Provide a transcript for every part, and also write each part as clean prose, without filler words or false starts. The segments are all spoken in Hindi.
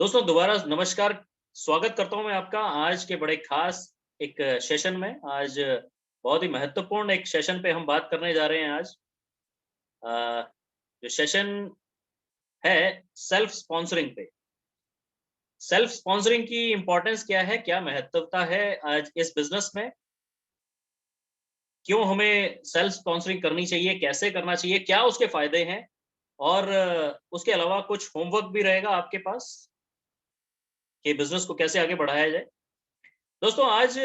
दोस्तों दोबारा नमस्कार। स्वागत करता हूं मैं आपका आज के बड़े खास एक सेशन में। आज बहुत ही महत्वपूर्ण एक सेशन पे हम बात करने जा रहे हैं आज। जो सेशन है सेल्फ स्पॉन्सरिंग पे। सेल्फ स्पॉन्सरिंग की इंपॉर्टेंस क्या है, क्या महत्वता है आज इस बिजनेस में, क्यों हमें सेल्फ स्पॉन्सरिंग करनी चाहिए, कैसे करना चाहिए, क्या उसके फायदे हैं और उसके अलावा कुछ होमवर्क भी रहेगा आपके पास कि बिजनेस को कैसे आगे बढ़ाया जाए। दोस्तों आज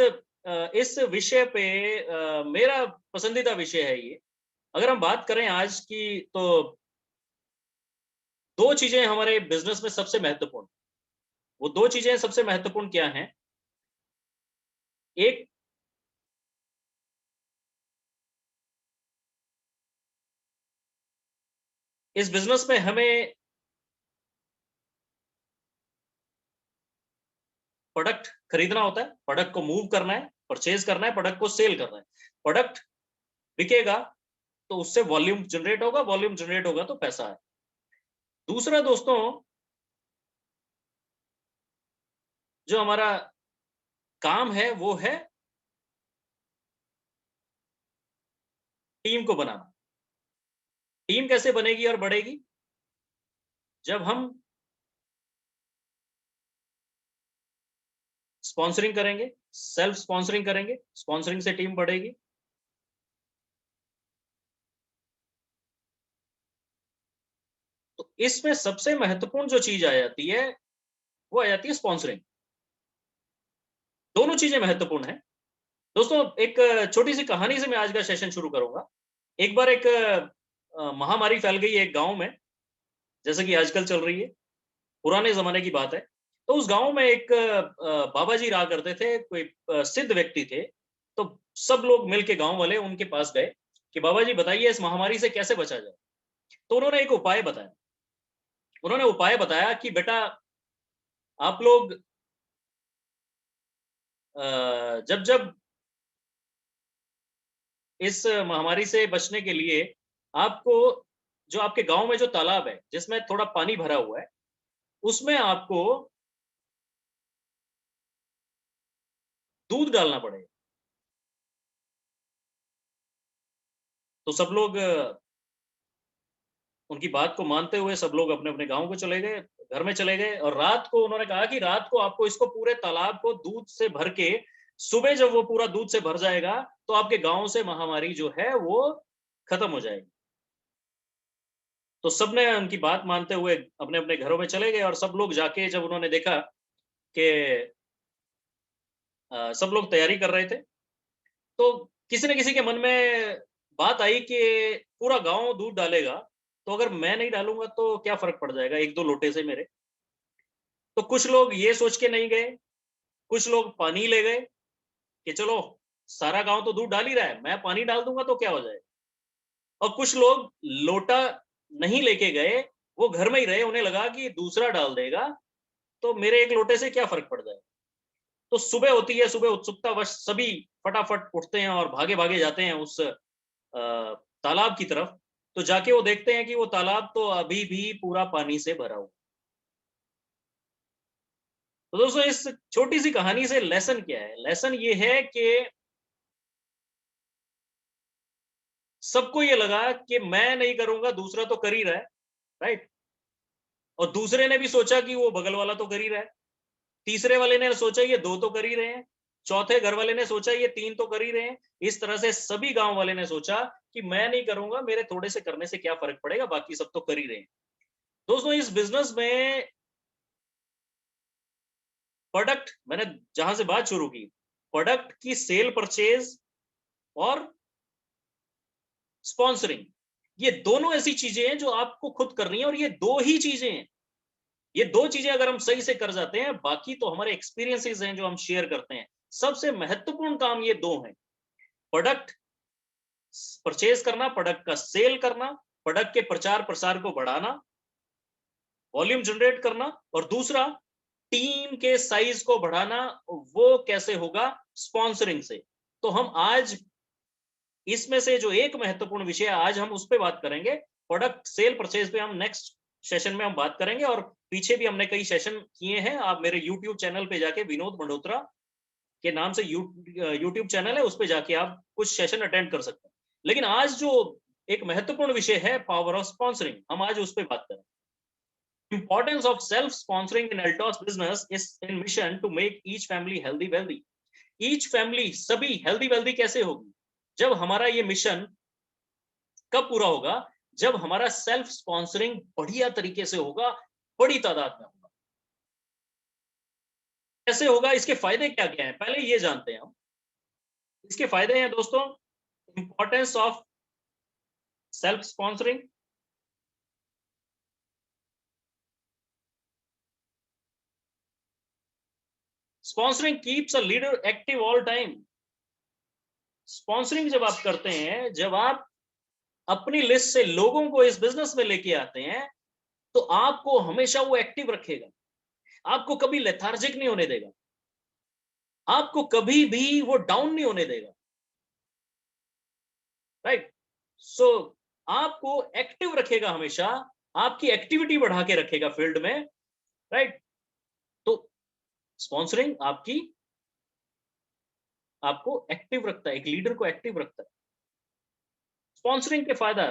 इस विषय पे मेरा पसंदीदा विषय है ये। अगर हम बात करें आज की तो 2 चीज़ें हमारे बिज़नेस में सबसे महत्वपूर्ण। वो 2 चीज़ें सबसे महत्वपूर्ण क्या हैं? एक इस बिज़नेस में हमें प्रोडक्ट खरीदना होता है, प्रोडक्ट को मूव करना है, परचेज़ करना है, प्रोडक्ट को सेल करना है। प्रोडक्ट बिकेगा तो उससे वॉल्यूम जनरेट होगा तो पैसा है। दूसरा दोस्तों जो हमारा काम है वो है टीम को बनाना। टीम कैसे बनेगी और बढ़ेगी? जब हम स्पॉन्सरिंग करेंगे, सेल्फ स्पॉन्सरिंग करेंगे, स्पॉन्सरिंग से टीम बढ़ेगी। तो इसमें सबसे महत्वपूर्ण जो चीज़ आ जाती है, वो आ जाती है स्पॉन्सरिंग। दोनों चीज़ें महत्वपूर्ण हैं। दोस्तों एक छोटी-सी कहानी से मैं आज का सेशन शुरू करूँगा। एक बार एक महामारी फैल गई एक गाँव में, जैसे कि आजकल चल रही है, पुराने ज़माने की बात है। तो उस गाँव में एक बाबा जी रहा करते थे, कोई सिद्ध व्यक्ति थे। तो सब लोग मिल के गाँव वाले उनके पास गए कि बाबा जी बताइए इस महामारी से कैसे बचा जाए? तो उन्होंने एक उपाय बताया। उन्होंने उपाय बताया कि बेटा आप लोग जब-जब इस महामारी से बचने के लिए आपको जो आपके गाँव में जो तालाब है, जिसमें थोड़ा पानी भरा हुआ है, उसमें आपको दूध डालना पड़ेगा। तो सब लोग उनकी बात को मानते हुए सब लोग अपने-अपने गाँव को चले गए, घर में चले गए और रात को उन्होंने कहा कि रात को आपको इसको पूरे तालाब को दूध से भर के सुबह जब वो पूरा दूध से भर जाएगा, तो आपके गाँव से महामारी जो है वो खत्म हो जाएगी। तो सबने उनकी बात मानते हुए अपने-अपने घरों में चले गए और सब लोग जाके जब उन्होंने देखा कि सब लोग तैयारी कर रहे थे, तो किसी न किसी के मन में बात आई कि पूरा गाँव दूध डालेगा, तो अगर मैं नहीं डालूँगा तो क्या फ़र्क पड़ जाएगा 1-2 लोटे से मेरे। तो कुछ लोग ये सोच के नहीं गए, कुछ लोग पानी ले गए कि चलो सारा गाँव तो दूध डाल ही रहा है, मैं पानी डाल दूँगा तो क्या हो जाएगा। और कुछ लोग लोटा नहीं लेके गए, वो घर में ही रहे, उन्हें लगा कि दूसरा डाल देगा, तो मेरे 1 लोटे से क्या फ़र्क पड़ जाएगा। तो सुबह होती है, सुबह उत्सुकतावश सभी फटाफट उठते हैं और भागे-भागे जाते हैं उस तालाब की तरफ। तो जाके वो देखते हैं कि वो तालाब तो अभी भी पूरा पानी से भरा हुआ। तो दोस्तों इस छोटी-सी कहानी से लेसन क्या है? लेसन ये है कि सबको ये लगा कि मैं नहीं करूँगा, दूसरा तो कर ही रहा है, राइट? और दूसरे ने भी सोचा कि वो बगल वाला तो कर ही रहा है। तीसरे वाले ने सोचा ये 2 तो कर ही रहे हैं। चौथे घर वाले ने सोचा ये 3 तो कर ही रहे हैं। इस तरह से सभी गाँव वाले ने सोचा कि मैं नहीं करूँगा, मेरे थोड़े से करने से क्या फ़र्क पड़ेगा, बाकी सब तो कर ही रहे हैं। दोस्तों इस बिज़नेस में प्रोडक्ट मैंने जहाँ से बात शुरू की, प्रोडक्ट की सेल परचेज़ और स्पॉन्सरिंग, ये दोनों ऐसी चीज़ें हैं जो आपको खुद करनी है और ये 2 ही चीज़ें हैं। ये 2 चीज़ें अगर हम सही से कर जाते हैं, बाकी तो हमारे एक्सपीरियंसेस हैं जो हम शेयर करते हैं। सबसे महत्वपूर्ण काम ये 2 हैं। प्रोडक्ट परचेज़ करना, प्रोडक्ट का सेल करना, प्रोडक्ट के प्रचार-प्रसार को बढ़ाना, वॉल्यूम जनरेट करना और दूसरा टीम के साइज़ को बढ़ाना, वो कैसे होगा? स्पॉन्सरिंग से। तो हम आज इसमें से जो एक महत्वपूर्ण विषय है, आज हम उस पे बात करेंगे। प्रोडक्ट सेल परचेज़ पे हम नेक्स्ट सेशन में हम बात करेंगे, और पीछे भी हमने कई सेशन किए हैं। आप मेरे यूट्यूब चैनल पे जाके, विनोद मल्होत्रा के नाम से यूट्यूब चैनल है, उस पे जाके आप कुछ सेशन अटेंड कर सकते हैं। लेकिन आज जो एक महत्वपूर्ण विषय है, पावर ऑफ स्पॉन्सरिंग, हम आज उस पे बात करें। Importance of self-sponsoring in Altos business is in mission to make each family healthy wealthy. Each family सभी healthy wealthy कैसे होगी? जब हमारा ये मिशन कब पूरा होगा? जब हमारा सेल्फ स्पॉन्सरिंग बढ़िया तरीके से होगा, बड़ी तादाद में होगा। कैसे होगा? इसके फायदे क्या क्या हैं? पहले ये जानते हैं हम। इसके फायदे हैं दोस्तों, importance of self sponsoring. Sponsoring keeps a leader active all time. Sponsoring जब आप करते हैं, जब आप अपनी लिस्ट से लोगों को इस बिजनेस में लेके आते हैं, तो आपको हमेशा वो एक्टिव रखेगा, आपको कभी लेथार्जिक नहीं होने देगा, आपको कभी भी वो डाउन नहीं होने देगा, राइट? सो आपको एक्टिव रखेगा हमेशा, आपकी एक्टिविटी बढ़ा के रखेगा फील्ड में, राइट? तो स्पॉन्सरिंग आपको एक्टिव रखता है, एक लीडर को एक्टिव रखता है। स्पॉन्सरिंग के फायदा,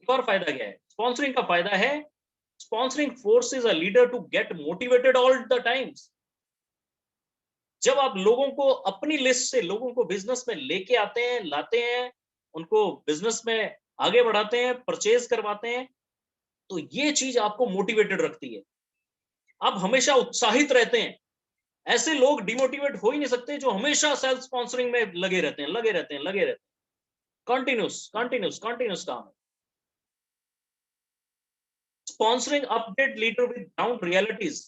एक और फायदा क्या है? स्पॉन्सरिंग का फायदा है, sponsoring forces a leader to get motivated all the times. जब आप लोगों को अपनी लिस्ट से लोगों को बिजनेस में लेके आते हैं, लाते हैं, उनको बिजनेस में आगे बढ़ाते हैं, परचेज करवाते हैं, तो ये चीज आपको मोटिवेटेड रखती है। आप हमेशा उत्साहित रहते हैं। ऐसे लोग डिमोटिवेट हो ही नहीं सकते जो हमेशा सेल्फ स्पॉन्सरिंग में लगे रहते हैं, लगे रहते हैं, लगे रहते हैं। कंटिन्यूस कंटिन्यूस कंटिन्यूस काम है। Sponsoring update leader with ground realities.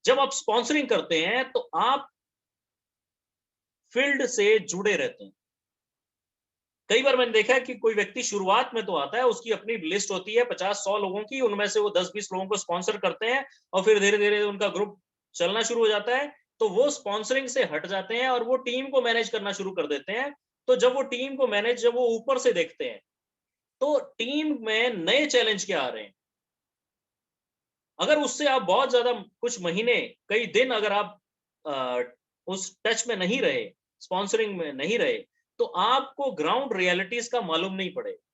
जब आप स्पॉन्सरिंग करते हैं तो आप फील्ड से जुड़े रहते हैं। कई बार मैंने देखा है कि कोई व्यक्ति शुरुआत में तो आता है, उसकी अपनी लिस्ट होती है 50-100 लोगों की, उनमें से वो 10-20 लोगों को स्पॉन्सर करते हैं, और फिर धीरे-धीरे उनका ग्रुप चलना शुरू हो जाता है, तो वो स्पॉन्सरिंग से हट जाते हैं और वो टीम को मैनेज करना शुरू कर देते हैं। तो जब वो टीम को मैनेज, जब वो ऊपर से देखते हैं, तो टीम में नए चैलेंज क्या आ रहे हैं। अगर उससे आप बहुत ज़्यादा कुछ महीने, कई दिन अगर आप अ, उस टच में नहीं रहे, स्पॉन्सरिंग में नहीं रहे, तो आपको ग्राउंड रियलिटीज़ का मालूम नहीं पड़ेगा।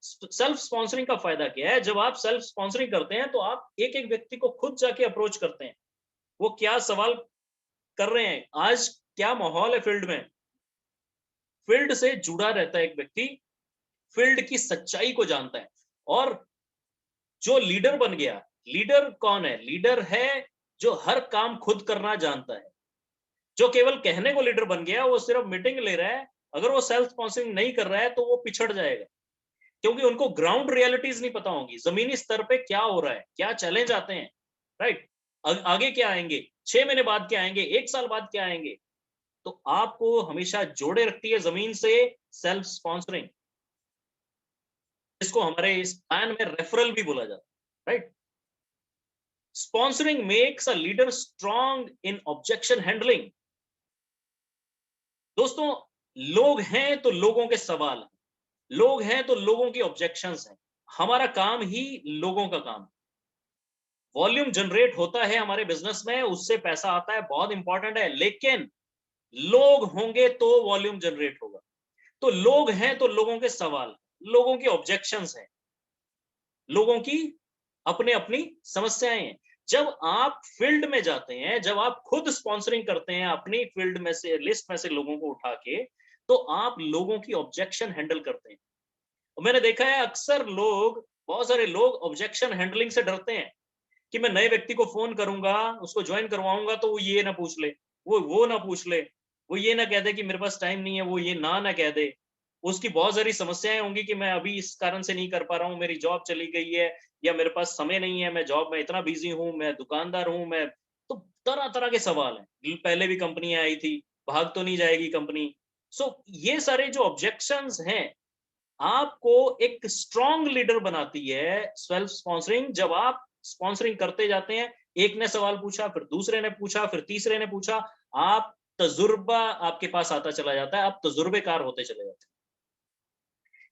सेल्फ स्पॉन्सरिंग का फ़ायदा क्या है? जब आप सेल्फ स्पॉन्सरिंग करते हैं, तो आप एक-एक व्यक्ति को खुद जाके अप्रोच करते हैं। वो क्या सवाल कर रहे हैं, आज क्या माहौल है फील्ड में? फील्ड से जुड़ा रहता है एक व्यक्ति, फील्ड की सच्चाई को जानता है। और जो लीडर बन गया, लीडर कौन है? लीडर है जो हर काम खुद करना जानता है। जो केवल कहने को लीडर बन गया, वो सिर्फ मीटिंग ले रहा है, अगर वो सेल्फ स्पॉन्सरिंग नहीं कर रहा है, तो वो पिछड़ जाएगा। क्योंकि उनको ग्राउंड रियलिटीज नहीं पता होंगी, जमीनी स्तर पे क्या हो रहा है, क्या चैलेंज आते हैं, राइट? आगे क्या आएंगे, 6 महीने बाद क्या आएंगे, 1 साल बाद क्या आएंगे। तो आपको हमेशा जोड़े रखती है जमीन से सेल्फ स्पॉन्सरिंग, जिसको हमारे इस प्लान में रेफरल भी बोला जाता है, right? Sponsoring makes a leader strong in objection handling. दोस्तों, लोग हैं तो लोगों के सवाल हैं, लोग हैं तो लोगों की ऑब्जेक्शंस हैं। हमारा काम ही लोगों का काम है। वॉल्यूम जनरेट होता है हमारे बिजनेस में, उससे पैसा आता है, बहुत इंपॉर्टेंट है, लेकिन लोग होंगे तो वॉल्यूम जनरेट होगा। तो लोग हैं तो लोगों के सवाल, लोगों की ऑब्जेक्शंस हैं, लोगों की अपने अपनी समस्याएं हैं। जब आप फील्ड में जाते हैं, जब आप खुद स्पॉन्सरिंग करते हैं अपनी फील्ड में से, लिस्ट में से लोगों को उठा के, तो आप लोगों की ऑब्जेक्शन हैंडल करते हैं। और मैंने देखा है अक्सर लोग, बहुत सारे लोग ऑब्जेक्शन हैंडलिंग से डरते हैं कि मैं नए व्यक्ति को फोन करूंगा, उसको ज्वाइन करवाऊंगा, तो वो ये ना पूछ ले, वो ना पूछ ले, वो ये ना कह दे कि मेरे पास टाइम नहीं है, वो ये ना कह दे। उसकी बहुत सारी समस्याएं होंगी कि मैं अभी इस कारण से नहीं कर पा रहा हूँ, मेरी जॉब चली गई है, या मेरे पास समय नहीं है, मैं जॉब में इतना बिजी हूँ, मैं दुकानदार हूँ, मैं, तो तरह तरह के सवाल हैं। पहले भी कंपनियां आई थी, भाग तो नहीं जाएगी कंपनी। सो ये सारे जो ऑब्जेक्शंस हैं, आपको एक स्ट्रॉन्ग लीडर बनाती है सेल्फ स्पॉन्सरिंग। जब आप स्पॉन्सरिंग करते जाते हैं, एक ने सवाल पूछा, फिर दूसरे ने पूछा, फिर तीसरे ने पूछा, आप तजुर्बा आपके पास आता चला जाता है, आप तजुर्बेकार होते चले जाते हैं।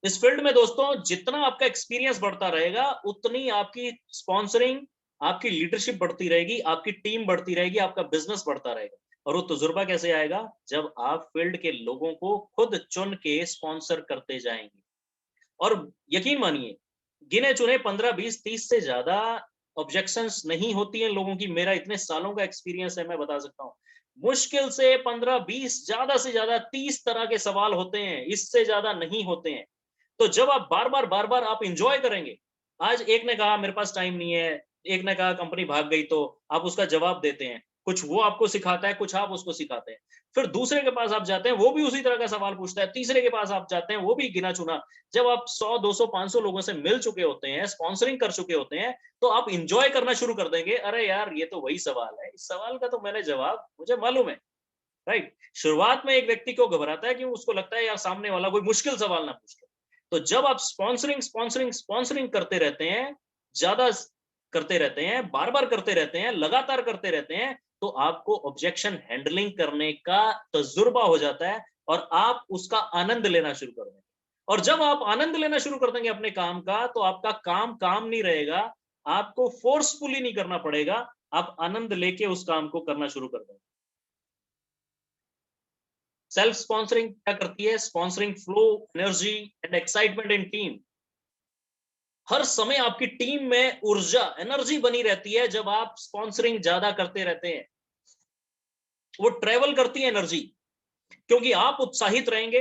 इस फील्ड में दोस्तों जितना आपका एक्सपीरियंस बढ़ता रहेगा, उतनी आपकी स्पॉन्सरिंग, आपकी लीडरशिप बढ़ती रहेगी, आपकी टीम बढ़ती रहेगी, आपका बिजनेस बढ़ता रहेगा। और वो तजुर्बा कैसे आएगा? जब आप फील्ड के लोगों को खुद चुन के स्पॉन्सर करते जाएंगे। और यकीन मानिए, गिने-चुने 15, 20, 30 से ज़्यादा ऑब्जेक्शंस नहीं होती हैं लोगों की। मेरा इतने सालों का एक्सपीरियंस है, मैं बता सकता हूँ। मुश्किल से 15, 20, ज़्यादा से ज़्यादा 30 तरह के सवाल होते हैं, इससे ज़्यादा नहीं होते हैं। तो जब आप बार-बार, बार-बार आप एन्जॉय करेंगे, आज एक ने कहा मेरे पास टाइम नहीं है, एक ने कहा कंपनी भाग गई, तो आप उसका जवाब देते हैं। कुछ वो आपको सिखाता है, कुछ आप उसको सिखाते हैं। फिर दूसरे के पास आप जाते हैं, वो भी उसी तरह का सवाल पूछता है। तीसरे के पास आप जाते हैं, वो भी गिना-चुना। जब आप 100, 200, 500 लोगों से मिल चुके होते हैं, स्पॉन्सरिंग कर चुके होते हैं, तो आप एन्जॉय करना शुरू कर देंगे। अरे यार, ये तो वही सवाल है। इस सवाल का तो मैंने जवाब मुझे मालूम है, राइट? शुरुआत में एक व्यक्ति क्यों घबराता है कि उसको लगता है यार सामने वाला कोई मुश्किल सवाल ना पूछ ले। तो जब आप स्पॉन्सरिंग, स्पॉन्सरिंग, स्पॉन्सरिंग करते रहते हैं, ज़्यादा करते रहते हैं, बार-बार करते रहते हैं, लगातार करते रहते हैं, तो आपको ऑब्जेक्शन हैंडलिंग करने का तजुर्बा हो जाता है और आप उसका आनंद लेना शुरू कर देंगे। और जब आप आनंद लेना शुरू कर देंगे अपने काम का, तो आपका काम काम नहीं रहेगा, आपको फोर्सफुली नहीं करना पड़ेगा, आप आनंद लेके उस काम को करना शुरू कर देंगे। सेल्फ स्पॉन्सरिंग क्या करती है? Sponsoring flow, energy and excitement in team. हर समय आपकी टीम में ऊर्जा, एनर्जी बनी रहती है जब आप स्पॉन्सरिंग ज्यादा करते रहते हैं। वो ट्रेवल करती है एनर्जी, क्योंकि आप उत्साहित रहेंगे,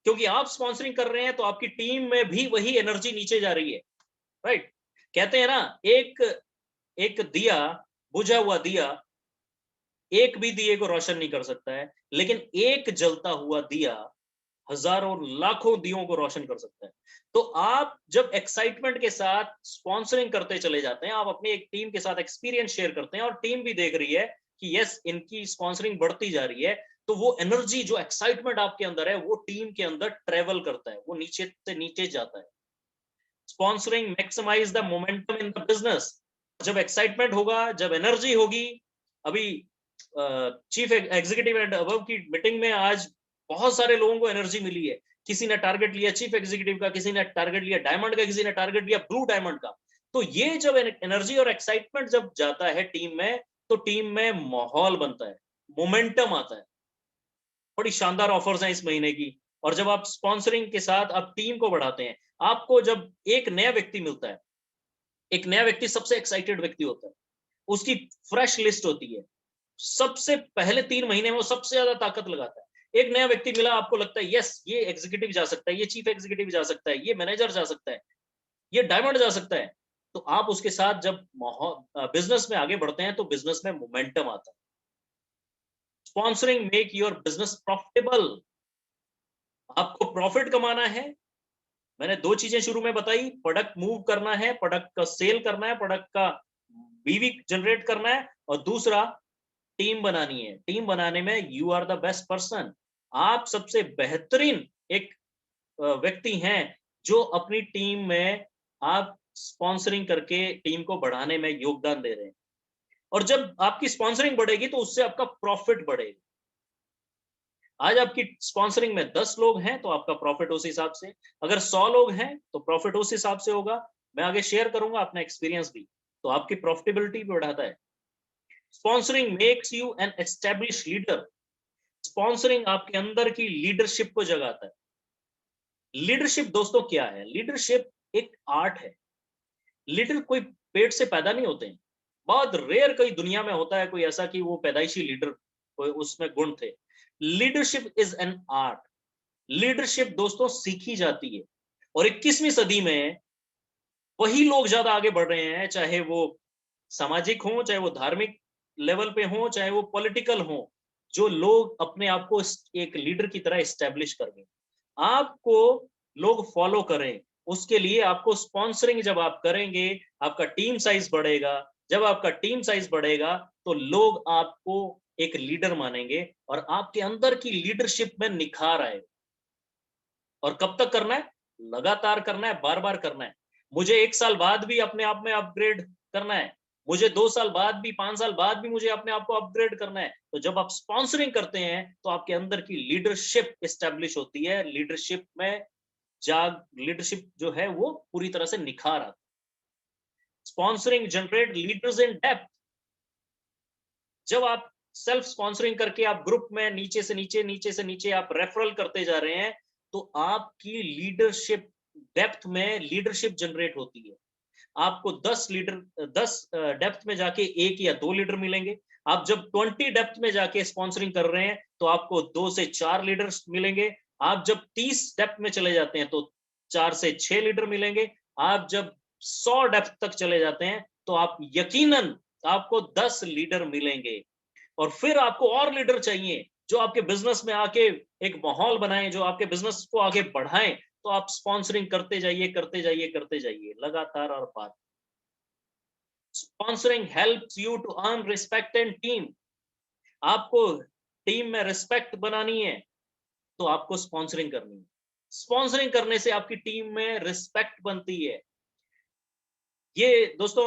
क्योंकि आप स्पॉन्सरिंग कर रहे हैं, तो आपकी टीम में भी वही एनर्जी नीचे जा रही है, राइट? कहते हैं ना, एक एक दिया, बुझा हुआ दिया, एक भी दिए को रोशन नहीं कर सकता है, लेकिन एक जलता हुआ दिया हजारों लाखों दियों को रोशन कर सकता है। तो आप जब एक्साइटमेंट के साथ स्पॉन्सरिंग करते चले जाते हैं, आप अपनी एक टीम के साथ एक्सपीरियंस शेयर करते हैं और टीम भी देख रही है कि यस, इनकी स्पॉन्सरिंग बढ़ती जा रही है, तो वो एनर्जी, जो एक्साइटमेंट आपके अंदर है, वो टीम के अंदर ट्रेवल करता है, वो नीचे से नीचे जाता है। Sponsoring maximise the momentum in the business. जब एक्साइटमेंट होगा, जब एनर्जी होगी, अभी चीफ एग्जीक्यूटिव एंड अबव की मीटिंग में आज बहुत सारे लोगों को एनर्जी मिली है। किसी ने टारगेट लिया चीफ एग्जीक्यूटिव का, किसी ने टारगेट लिया डायमंड का, किसी ने टारगेट लिया ब्लू डायमंड का। तो ये जब एनर्जी और एक्साइटमेंट जब जाता है टीम में, तो टीम में माहौल बनता है, मोमेंटम आता है। बड़ी शानदार ऑफर्स हैं इस महीने की। और जब आप स्पॉन्सरिंग के साथ आप टीम को बढ़ाते हैं, आपको जब एक नया व्यक्ति मिलता है, एक नया व्यक्ति सबसे एक्साइटेड व्यक्ति होता है, उसकी फ्रेश लिस्ट होती है, सबसे पहले 3 महीने में वो सबसे ज्यादा ताकत लगाता है। एक नया व्यक्ति मिला, आपको लगता है यस, ये एग्जीक्यूटिव जा सकता है, ये चीफ एग्जीक्यूटिव जा सकता है, ये मैनेजर जा सकता है, ये डायमंड जा सकता है। तो आप उसके साथ जब बिजनेस में आगे बढ़ते हैं, तो बिजनेस में मोमेंटम आता है। Sponsoring make your business profitable. आपको प्रॉफिट कमाना है। मैंने 2 चीजें शुरू में बताई, प्रोडक्ट मूव करना है, प्रोडक्ट का सेल करना है, प्रोडक्ट का बीवी जनरेट करना है, और दूसरा टीम बनानी है। टीम बनाने में you are the best person. आप सबसे बेहतरीन एक व्यक्ति हैं, जो अपनी टीम में आप स्पॉन्सरिंग करके टीम को बढ़ाने में योगदान दे रहे हैं। और जब आपकी स्पॉन्सरिंग बढ़ेगी, तो उससे आपका प्रॉफिट बढ़ेगा। आज आपकी स्पॉन्सरिंग में 10 लोग हैं, तो आपका प्रॉफिट उस हिसाब से। अगर 100 लोग हैं, तो प्रॉफिट उस हिसाब से होगा। मैं आगे शेयर करूंगा अपना एक्सपीरियंस भी। तो आपकी प्रॉफिटेबिलिटी भी बढ़ाता है। Sponsoring makes you N establish leader. Sponsoring आपके अंदर की लीडरशिप को जगाता है। लीडरशिप दोस्तों क्या है? लीडरशिप एक आर्ट है। लीडर कोई पेट से पैदा नहीं होते हैं। बहुत रेयर कोई दुनिया में होता है कोई ऐसा कि वो पैदाइशी लीडर, कोई उसमें गुण थे। Leadership is an art. Leadership दोस्तों सीखी जाती है। और 21वीं सदी में वही लोग ज्यादा आगे बढ़ रहे हैं, चाहे वो सामाजिक हो, चाहे वो धार्मिक लेवल पे हो, चाहे वो पॉलिटिकल हो, जो लोग अपने आप को एक लीडर की तरह एस्टेब्लिश कर गए। आपको लोग फॉलो करें, उसके लिए आपको स्पॉन्सरिंग जब आप करेंगे, आपका टीम साइज बढ़ेगा। जब आपका टीम साइज बढ़ेगा, तो लोग आपको एक लीडर मानेंगे और आपके अंदर की लीडरशिप में निखार आएगा। और कब तक करना है? लगातार करना है, बार बार करना है। मुझे 1 साल बाद भी अपने आप में अपग्रेड करना है, मुझे 2 साल बाद भी, 5 साल बाद भी मुझे अपने आप को अपग्रेड करना है। तो जब आप स्पॉन्सरिंग करते हैं, तो आपके अंदर की लीडरशिप एस्टेब्लिश होती है। लीडरशिप जो है वो पूरी तरह से निखार आता है। Sponsoring generate leaders in depth. जब आप सेल्फ स्पॉन्सरिंग करके आप ग्रुप में नीचे से नीचे आप रेफरल करते जा रहे हैं, तो आपकी लीडरशिप डेप्थ में लीडरशिप जनरेट होती है। आपको 10 डेप्थ में जाके 1 या 2 लीडर मिलेंगे। आप जब 20 डेप्थ में जाके स्पॉन्सरिंग कर रहे हैं, तो आपको 2 से 4 लीडर्स मिलेंगे। आप जब 30 डेप्थ में चले जाते हैं, तो 4 से 6 लीडर मिलेंगे। आप जब 100 डेप्थ तक चले जाते हैं, तो आप यकीनन आपको 10 लीडर मिलेंगे। और फिर आपको और लीडर चाहिए, जो आपके बिज़नेस में आके एक माहौल बनाएँ, जो आपके बिज़नेस को आगे बढ़ाएँ। तो आप स्पॉन्सरिंग करते जाइए, करते जाइए, करते जाइए, लगातार और बार। Sponsoring helps you to earn respect in team. आपको टीम में रिस्पेक्ट बनानी है, तो आपको स्पॉन्सरिंग करनी है। स्पॉन्सरिंग करने से आपकी टीम में रिस्पेक्ट बनती है। ये दोस्तों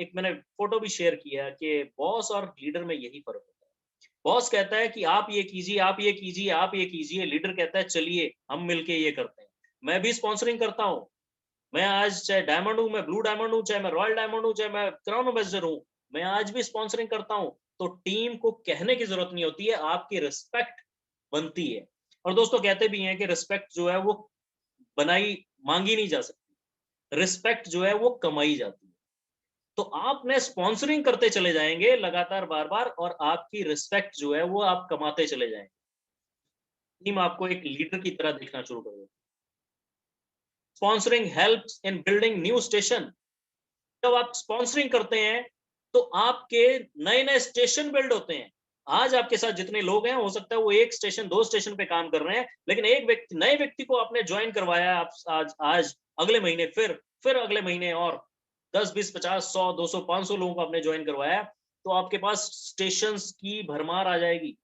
एक मैंने फ़ोटो भी शेयर किया कि बॉस और लीडर में यही फ़र्क होता है। बॉस कहता है कि आप ये कीजिए, आप ये कीजिए, आप ये कीजिए। लीडर कहता है चलिए हम मिलके ये करते हैं। मैं भी स्पॉन्सरिंग करता हूँ। मैं आज चाहे डायमंड हूँ, मैं ब्लू डायमंड हूँ, चाहे मैं रॉयल डायमंड हूँ, चाहे मैं क्राउन एम्बेसडर हूँ, मैं आज भी स्पॉन्सरिंग करता हूँ। तो टीम को कहने की ज़रूरत नहीं होती है, आपकी रिस्पेक्ट बनती है। और दोस्तों कहते भी हैं कि रिस्पेक्ट जो है वो बनाई माँगी नहीं जा सकती। रिस्पेक्ट जो है वो कमाई जाती है। तो आपने स्पॉन्सरिंग करते चले जाएँगे लगातार बार-बार और आपकी रिस्पेक्ट जो है वो आप कमाते चले जाएँगे। टीम आपको एक लीडर की तरह देखना शुरू कर देगी। Sponsoring helps in building new station. जब आप स्पॉन्सरिंग करते हैं, तो आपके नए-नए स्टेशन बिल्ड होते हैं। आज आपके साथ जितने लोग हैं, हो सकता है वो 1 स्टेशन, 2 स्टेशन पे काम कर रहे हैं, लेकिन एक व्यक्ति नए व्यक्ति को आपने जॉइन करवाया है, आप आज अगले महीने फिर अगले महीने और 10, 20, 50, 100, 200, 500 लोगों को आपने जॉइन करवाया, तो आपके पास स्टेशंस की भरमार आ जाएगी।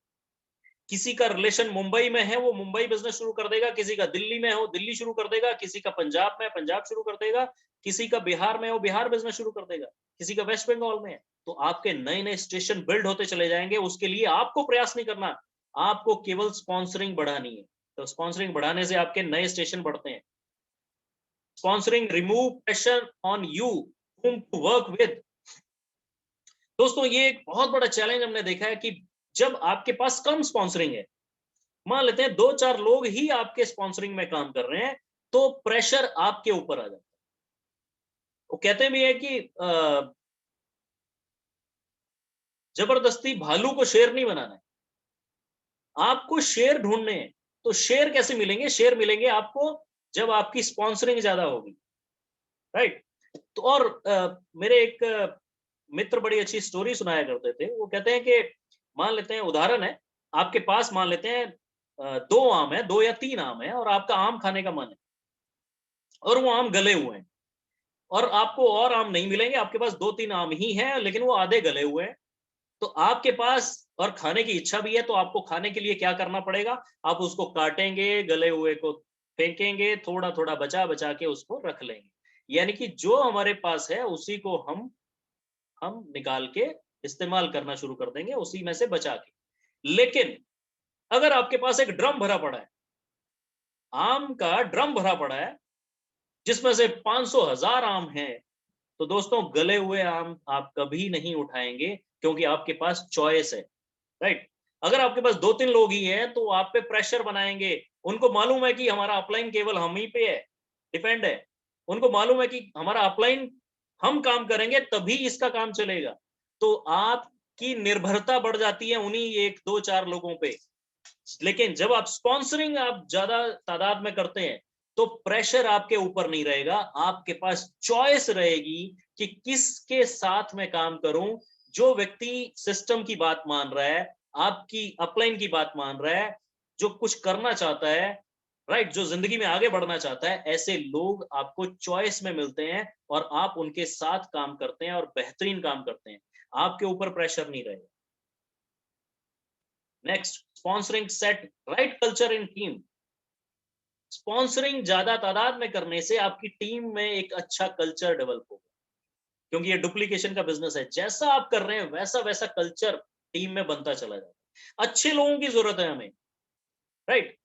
किसी का रिलेशन मुंबई में है, वो मुंबई बिज़नेस शुरू कर देगा, किसी का दिल्ली में हो, दिल्ली शुरू कर देगा, किसी का पंजाब में है, पंजाब शुरू कर देगा, किसी का बिहार में हो, बिहार बिज़नेस शुरू कर देगा, किसी का वेस्ट बंगाल में है। तो आपके नए-नए स्टेशन बिल्ड होते चले जाएँगे, उसके लिए आपको प्रयास नहीं करना, आपको केवल स्पॉन्सरिंग बढ़ानी है। तो स्पॉन्सरिंग बढ़ाने से आपके नए स्टेशन बढ़ते हैं। Sponsoring remove pressure on you whom to work with. दोस्तों ये एक बहुत बड़ा चैलेंज हमने देखा है कि जब आपके पास कम स्पॉन्सरिंग है, मान लेते हैं 2-4 लोग ही आपके स्पॉन्सरिंग में काम कर रहे हैं, तो प्रेशर आपके ऊपर आ जाता है। वो कहते भी हैं कि जबरदस्ती भालू को शेर नहीं बनाना है, आपको शेर ढूँढने हैं। तो शेर कैसे मिलेंगे? शेर मिलेंगे आपको जब आपकी स्पॉन्सरिंग ज़्यादा होगी, राइट? तो और मेरे एक मित्र बड़ी अच्छी स्टोरी सुनाया करते थे। वो कहते हैं कि मान लेते हैं उदाहरण है, आपके पास मान लेते हैं 2 आम है, 2 या 3 आम है और आपका आम खाने का मन है और वो आम गले हुए हैं और आपको और आम नहीं मिलेंगे, आपके पास 2-3 आम ही हैं, लेकिन वो आधे गले हुए हैं। तो आपके पास और खाने की इच्छा भी है, तो आपको खाने के लिए क्या करना पड़ेगा? आप उसको काटेंगे, गले हुए को फेंकेंगे, थोड़ा-थोड़ा बचा-बचा के उसको रख लेंगे। यानी कि जो हमारे पास है, उसी को हम निकाल के इस्तेमाल करना शुरू कर देंगे, उसी में से बचा के। लेकिन अगर आपके पास एक ड्रम भरा पड़ा है, आम का ड्रम भरा पड़ा है, जिसमें से 500 हज़ार आम हैं, तो दोस्तों गले हुए आम आप कभी नहीं उठाएँगे क्योंकि आपके पास चॉइस है, राइट? अगर आपके पास 2-3 लोग ही हैं, तो आप पे प्रेशर बनाएँगे। उनको मालूम है कि हमारा अपलाइन केवल हम ही पे है, डिपेंड है। उनको मालूम है कि हमारा अपलाइन हम काम करेंगे तभी इसका काम चलेगा। तो आपकी निर्भरता बढ़ जाती है उन्हीं 1, 2, 4 लोगों पे। लेकिन जब आप स्पॉन्सरिंग आप ज़्यादा तादाद में करते हैं, तो प्रेशर आपके ऊपर नहीं रहेगा, आपके पास चॉइस रहेगी कि किसके साथ मैं काम करूँ। जो व्यक्ति सिस्टम की बात मान रहा है, आपकी अपलाइन की बात मान रहा है, जो कुछ करना चाहता है, राइट? जो ज़िंदगी में आगे बढ़ना चाहता है, ऐसे लोग आपको चॉइस में मिलते हैं और आप उनके साथ काम करते हैं और बेहतरीन काम करते हैं। आपके ऊपर प्रेशर नहीं रहेगा। Next, sponsoring set right culture in team. Sponsoring ज़्यादा तादाद में करने से आपकी टीम में एक अच्छा कल्चर डेवलप होगा। क्योंकि ये डुप्लीकेशन का बिजनेस है। जैसा आप कर रहे हैं वैसा वैसा कल्चर टीम में बनता चला जाता है। अच्छे लोगों की जरूरत है हमें, राइट।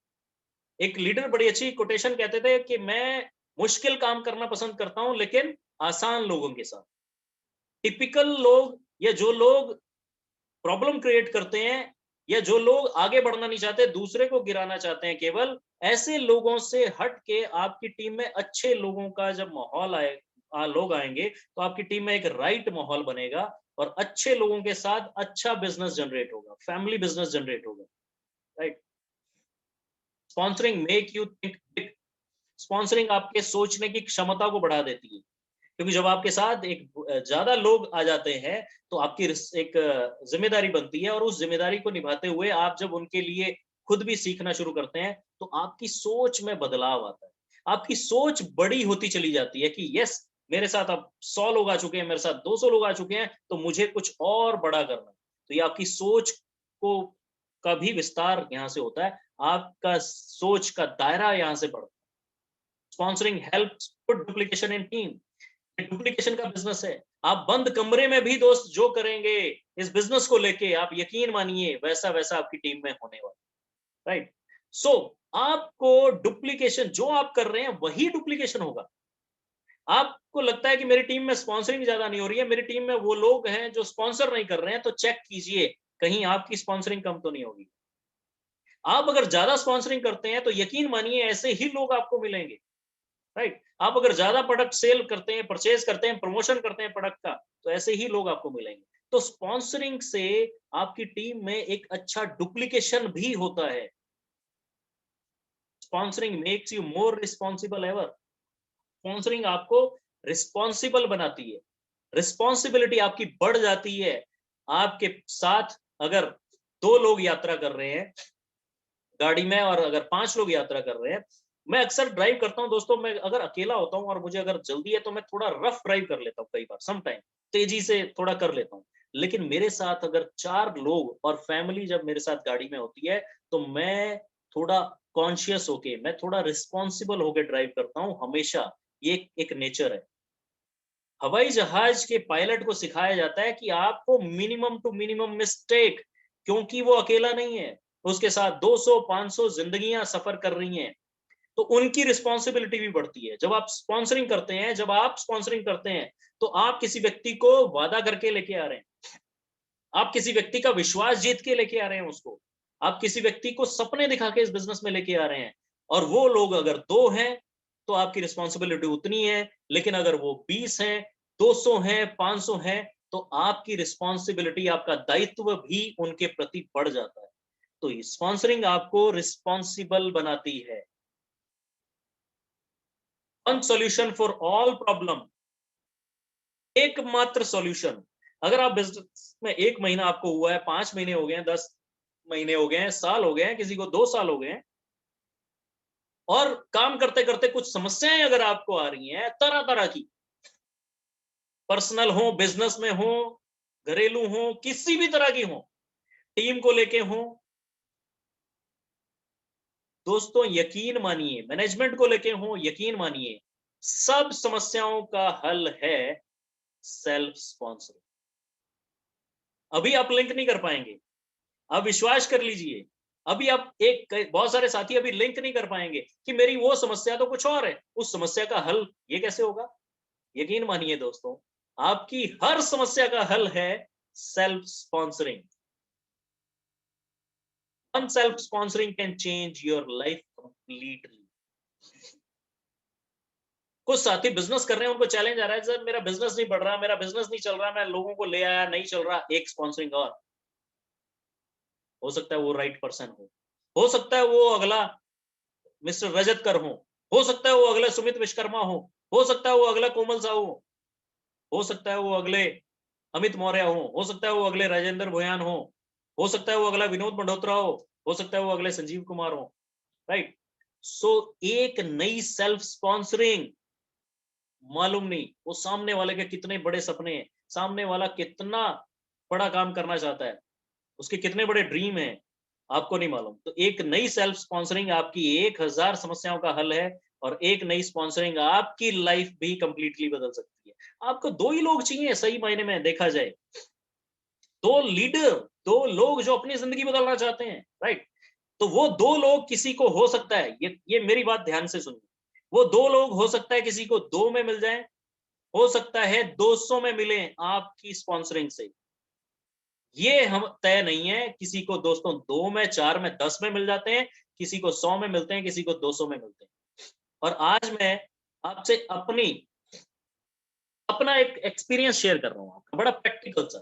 एक लीडर बड़ी अच्छी कोटेशन कहते थे कि मैं मुश्किल काम करना पसंद करता हूं लेकिन आसान लोगों के साथ। टिपिकल लोग या जो लोग प्रॉब्लम क्रिएट करते हैं या जो लोग आगे बढ़ना नहीं चाहते, दूसरे को गिराना चाहते हैं, केवल ऐसे लोगों से हट के आपकी टीम में अच्छे लोगों का जब माहौल आए, लोग आएंगे तो आपकी टीम में एक राइट माहौल बनेगा और अच्छे लोगों के साथ अच्छा बिजनेस जनरेट होगा, फैमिली बिजनेस जनरेट होगा, right. Sponsoring make you think big. Sponsoring आपके सोचने की क्षमता को बढ़ा देती है, क्योंकि जब आपके साथ एक ज्यादा लोग आ जाते हैं तो आपकी एक जिम्मेदारी बनती है, और उस जिम्मेदारी को निभाते हुए आप जब उनके लिए खुद भी सीखना शुरू करते हैं तो आपकी सोच में बदलाव आता है। आपकी सोच बड़ी होती चली जाती है कि यस, मेरे साथ अब 100 लोग आ चुके हैं, मेरे साथ 200 लोग आ चुके हैं, तो मुझे कुछ और बड़ा करना है। तो ये आपकी सोच को का भी विस्तार यहाँ से होता है, आपका सोच का दायरा यहाँ से बढ़ता है। स्पॉन्सरिंग हेल्प्स पुट डुप्लीकेशन इन टीम। डुप्लीकेशन का बिजनेस है। आप बंद कमरे में भी दोस्त जो करेंगे इस बिजनेस को लेके, आप यकीन मानिए वैसा वैसा आपकी टीम में होने वाला, राइट। सो आपको डुप्लीकेशन जो आप कर रहे हैं वही डुप्लीकेशन होगा। आपको लगता है कि मेरी टीम में स्पॉन्सरिंग ज्यादा नहीं हो रही है, मेरी टीम में वो लोग हैं जो स्पॉन्सर नहीं कर रहे हैं, तो चेक कीजिए कहीं आपकी स्पॉन्सरिंग कम तो नहीं होगी। आप अगर ज्यादा स्पॉन्सरिंग करते हैं तो यकीन मानिए ऐसे ही लोग आपको मिलेंगे, राइट। आप अगर ज्यादा प्रोडक्ट सेल करते हैं, परचेज करते हैं, प्रमोशन करते हैं प्रोडक्ट का, तो ऐसे ही लोग आपको मिलेंगे। तो स्पॉन्सरिंग से आपकी टीम में एक अच्छा डुप्लीकेशन भी होता है। Sponsoring makes you more responsible ever. Sponsoring आपको रिस्पॉन्सिबल बनाती है, रिस्पॉन्सिबिलिटी आपकी बढ़ जाती है। आपके साथ अगर 2 लोग यात्रा कर रहे हैं गाड़ी में और अगर 5 लोग यात्रा कर रहे हैं, मैं अक्सर ड्राइव करता हूँ दोस्तों, मैं अगर अकेला होता हूँ और मुझे अगर जल्दी है तो मैं थोड़ा रफ ड्राइव कर लेता हूँ, कई बार सम टाइम तेजी से थोड़ा कर लेता हूँ। लेकिन मेरे साथ अगर 4 लोग और फैमिली जब मेरे साथ गाड़ी में होती है तो मैं थोड़ा कॉन्शियस होके, मैं थोड़ा रिस्पॉन्सिबल होके ड्राइव करता हूँ हमेशा। ये एक नेचर है। हवाई जहाज के पायलट को सिखाया जाता है कि आपको मिनिमम टू मिनिमम मिस्टेक, क्योंकि वो अकेला नहीं है, उसके साथ 200-500 जिंदगियां सफर कर रही हैं, तो उनकी रिस्पॉन्सिबिलिटी भी बढ़ती है। जब आप स्पॉन्सरिंग करते हैं, जब आप स्पॉन्सरिंग करते हैं तो आप किसी व्यक्ति को वादा करके लेके आ रहे हैं, आप किसी व्यक्ति का विश्वास जीत के लेके आ रहे हैं उसको, आप किसी व्यक्ति को सपने दिखा के इस बिजनेस में लेके आ रहे हैं। और वो लोग अगर 2 हैं तो आपकी रिस्पॉन्सिबिलिटी उतनी है, लेकिन अगर वो 20 हैं, 200 हैं, 500 हैं, तो आपकी रिस्पॉन्सिबिलिटी, आपका दायित्व भी उनके प्रति बढ़ जाता है। तो स्पॉन्सरिंग आपको रिस्पॉन्सिबल बनाती है। One solution for all problem. एकमात्र सॉल्यूशन। अगर आप बिजनेस में 1 महीना आपको हुआ है, 5 महीने हो गए हैं, 10 महीने हो गए हैं, साल हो गए हैं, किसी को 2 साल हो गए हैं, और काम करते करते कुछ समस्याएं अगर आपको आ रही हैं तरह तरह की, पर्सनल हो, बिजनेस में हो, घरेलू हो, किसी भी तरह की हो, टीम को लेके हो, दोस्तों यकीन मानिए, मैनेजमेंट को लेके हो, यकीन मानिए सब समस्याओं का हल है सेल्फ स्पॉन्सरिंग। अभी आप लिंक नहीं कर पाएंगे, आप विश्वास कर लीजिए। अभी आप बहुत सारे साथी अभी लिंक नहीं कर पाएंगे कि मेरी वो समस्या तो कुछ और है, उस समस्या का हल ये कैसे होगा। यकीन मानिए दोस्तों, आपकी हर समस्या का हल है self sponsoring. One self sponsoring can change your life completely. कुछ साथी बिजनेस कर रहे हैं, उनको चैलेंज आ रहा है, सर मेरा बिजनेस नहीं बढ़ रहा, मेरा बिजनेस नहीं चल रहा, मैं लोगों को ले आया नहीं चल रहा, एक स्पॉन्सरिंग और। हो सकता है वो राइट पर्सन हो सकता है वो अगला मिस्टर रजत कर हो सकता है वो अगला सुमित विश्वकर्मा हो सकता है वो अगला कोमल साहू हो सकता है वो अगले अमित मौर्य हो सकता है वो अगले राजेंद्र भोयान हो सकता है वो अगला विनोद मल्होत्रा हो सकता है वो अगले संजीव कुमार हो, राइट। सो एक नई सेल्फ स्पॉन्सरिंग, मालूम नहीं वो सामने वाले के कितने बड़े सपने हैं, सामने वाला कितना बड़ा काम करना चाहता है, उसके कितने बड़े ड्रीम हैं, आपको नहीं मालूम। तो एक नई सेल्फ स्पॉन्सरिंग आपकी 1000 समस्याओं का हल है, और एक नई स्पॉन्सरिंग आपकी लाइफ भी कंप्लीटली बदल सकती है। आपको 2 ही लोग चाहिए सही मायने में देखा जाए। 2 लीडर, 2 लोग जो अपनी ज़िंदगी बदलना चाहते हैं, राइट? तो वो 2 लोग किसी को हो सकता है, ये मेरी बात ध्यान से सुनिए। वो 2 लोग हो सकता है किसी को 2 में मिल जाएँ, हो सकता है 200 में मिलें आपकी स्पॉन्सरिंग से। ये हम तय नहीं है, किसी को दोस्तों 2 में, 4 में, 10 में मिल जाते हैं, किसी को 100 में मिलते हैं, किसी को 200 में मिलते हैं। और आज मैं आपसे अपना एक एक्सपीरियंस शेयर कर रहा हूँ आपका, बड़ा प्रैक्टिकल सा,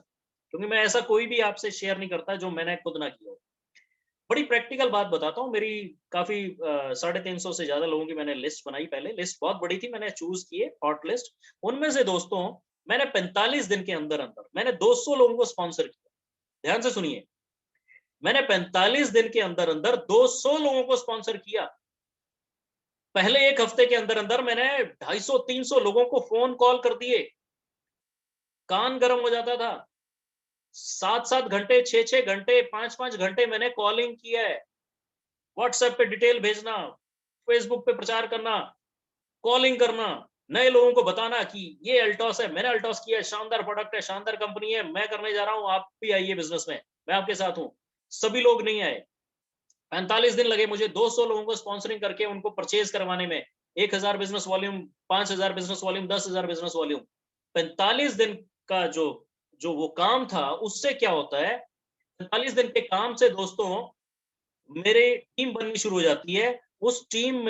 क्योंकि मैं ऐसा कोई भी आपसे शेयर नहीं करता जो मैंने खुद ना किया हो। बड़ी प्रैक्टिकल बात बताता हूँ, मेरी काफ़ी 350 से ज़्यादा लोगों की मैंने लिस्ट बनाई पहले, लिस्ट बहुत बड़ी थी, मैंने चूज़ किए हॉट लिस्ट। उनमें से दोस्तों मैंने 45 दिन के अंदर-अंदर मैंने 200 लोगों को स्पॉन्सर किया। ध्यान से सुनिए, मैंने 45 दिन के अंदर-अंदर 200 लोगों को स्पॉन्सर किया। पहले 1 हफ्ते के अंदर-अंदर मैंने 250-300 लोगों को फ़ोन कॉल कर दिए। कान गरम हो जाता था। 7-7 घंटे, 6-6 घंटे, 5-5 घंटे मैंने कॉलिंग किया है। व्हाट्सएप पे डिटेल भेजना, फेसबुक पे प्रचार करना, कॉलिंग करना, नए लोगों को बताना कि ये अल्टॉस है, मैंने अल्टॉस किया है, शानदार प्रोडक्ट है, शानदार कंपनी है, मैं करने जा रहा हूँ, आप भी आइए बिज़नेस में, मैं आपके साथ हूँ। सभी लोग नहीं आए। 45 दिन लगे मुझे 200 लोगों को स्पॉन्सरिंग करके उनको परचेज़ करवाने में। 1000 business volume, 5000 business volume, 10,000 business volume. 45 दिन का जो जो वो काम था, उससे क्या होता है, 45 दिन के काम से दोस्तों मेरे टीम बननी शुरू हो जाती है। उस टीम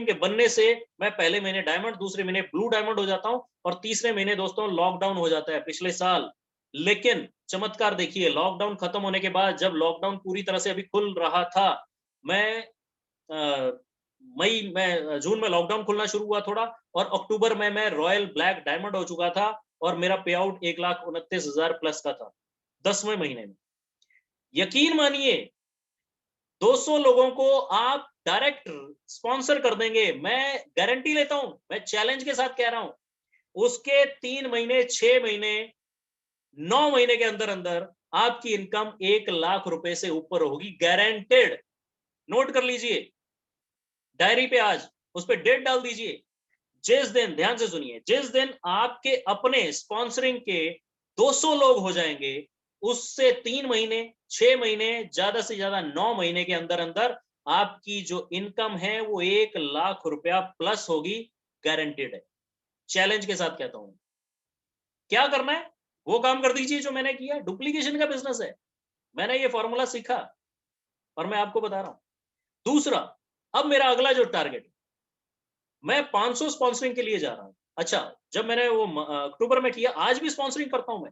के बनने से मैं पहले महीने डायमंड, दूसरे महीने ब्लू डायमंड हो जाता हूँ और तीसरे महीने दोस्तों लॉकडाउन हो जाता है पिछले साल। लेकिन चमत्कार देखिए, लॉकडाउन खत्म होने के बाद जब लॉकडाउन पूरी तरह से अभी खुल रहा था, मैं अ, जून में लॉकडाउन खुलना शुरू हुआ थोड़ा और अक्टूबर में मैं रॉयल ब्लैक डायमंड हो चुका था और मेरा पे आउट 1,29,000 प्लस का था, 10वें महीने में। यकीन मानिए 200 लोगों को आप डायरेक्ट स्पॉन्सर कर देंगे, मैं गारंटी लेता हूँ, मैं चैलेंज के साथ कह रहा हूँ। उसके 3 महीने, 6 महीने, 9 महीने के अंदर-अंदर आपकी इनकम 1 लाख रुपए से ऊपर होगी, गारंटेड। नोट कर लीजिए, डायरी पे आज, उस पे डेट डाल दीजिए। जिस दिन, ध्यान से सुनिए, जिस दिन आपके अपने स्पॉन्सरिंग के 200 लोग हो जाएंगे, उससे 3 महीने, 6 महीने, ज्यादा से ज्यादा 9 महीने के अंदर-अंदर आपकी जो इनकम है वो 1 लाख रुपया प्लस होगी, गारंटेड है। चैलेंज के साथ कहता हूँ। क्या करना है? वो काम कर दीजिए जो मैंने किया, डुप्लीकेशन का बिज़नेस है। मैंने ये फ़ॉर्मूला सीखा और मैं आपको बता रहा हूँ। दूसरा, अब मेरा अगला जो टारगेट, मैं 500 स्पॉन्सरिंग के लिए जा रहा हूँ। अच्छा, जब मैंने वो अक्टूबर में किया, आज भी स्पॉन्सरिंग करता हूँ मैं।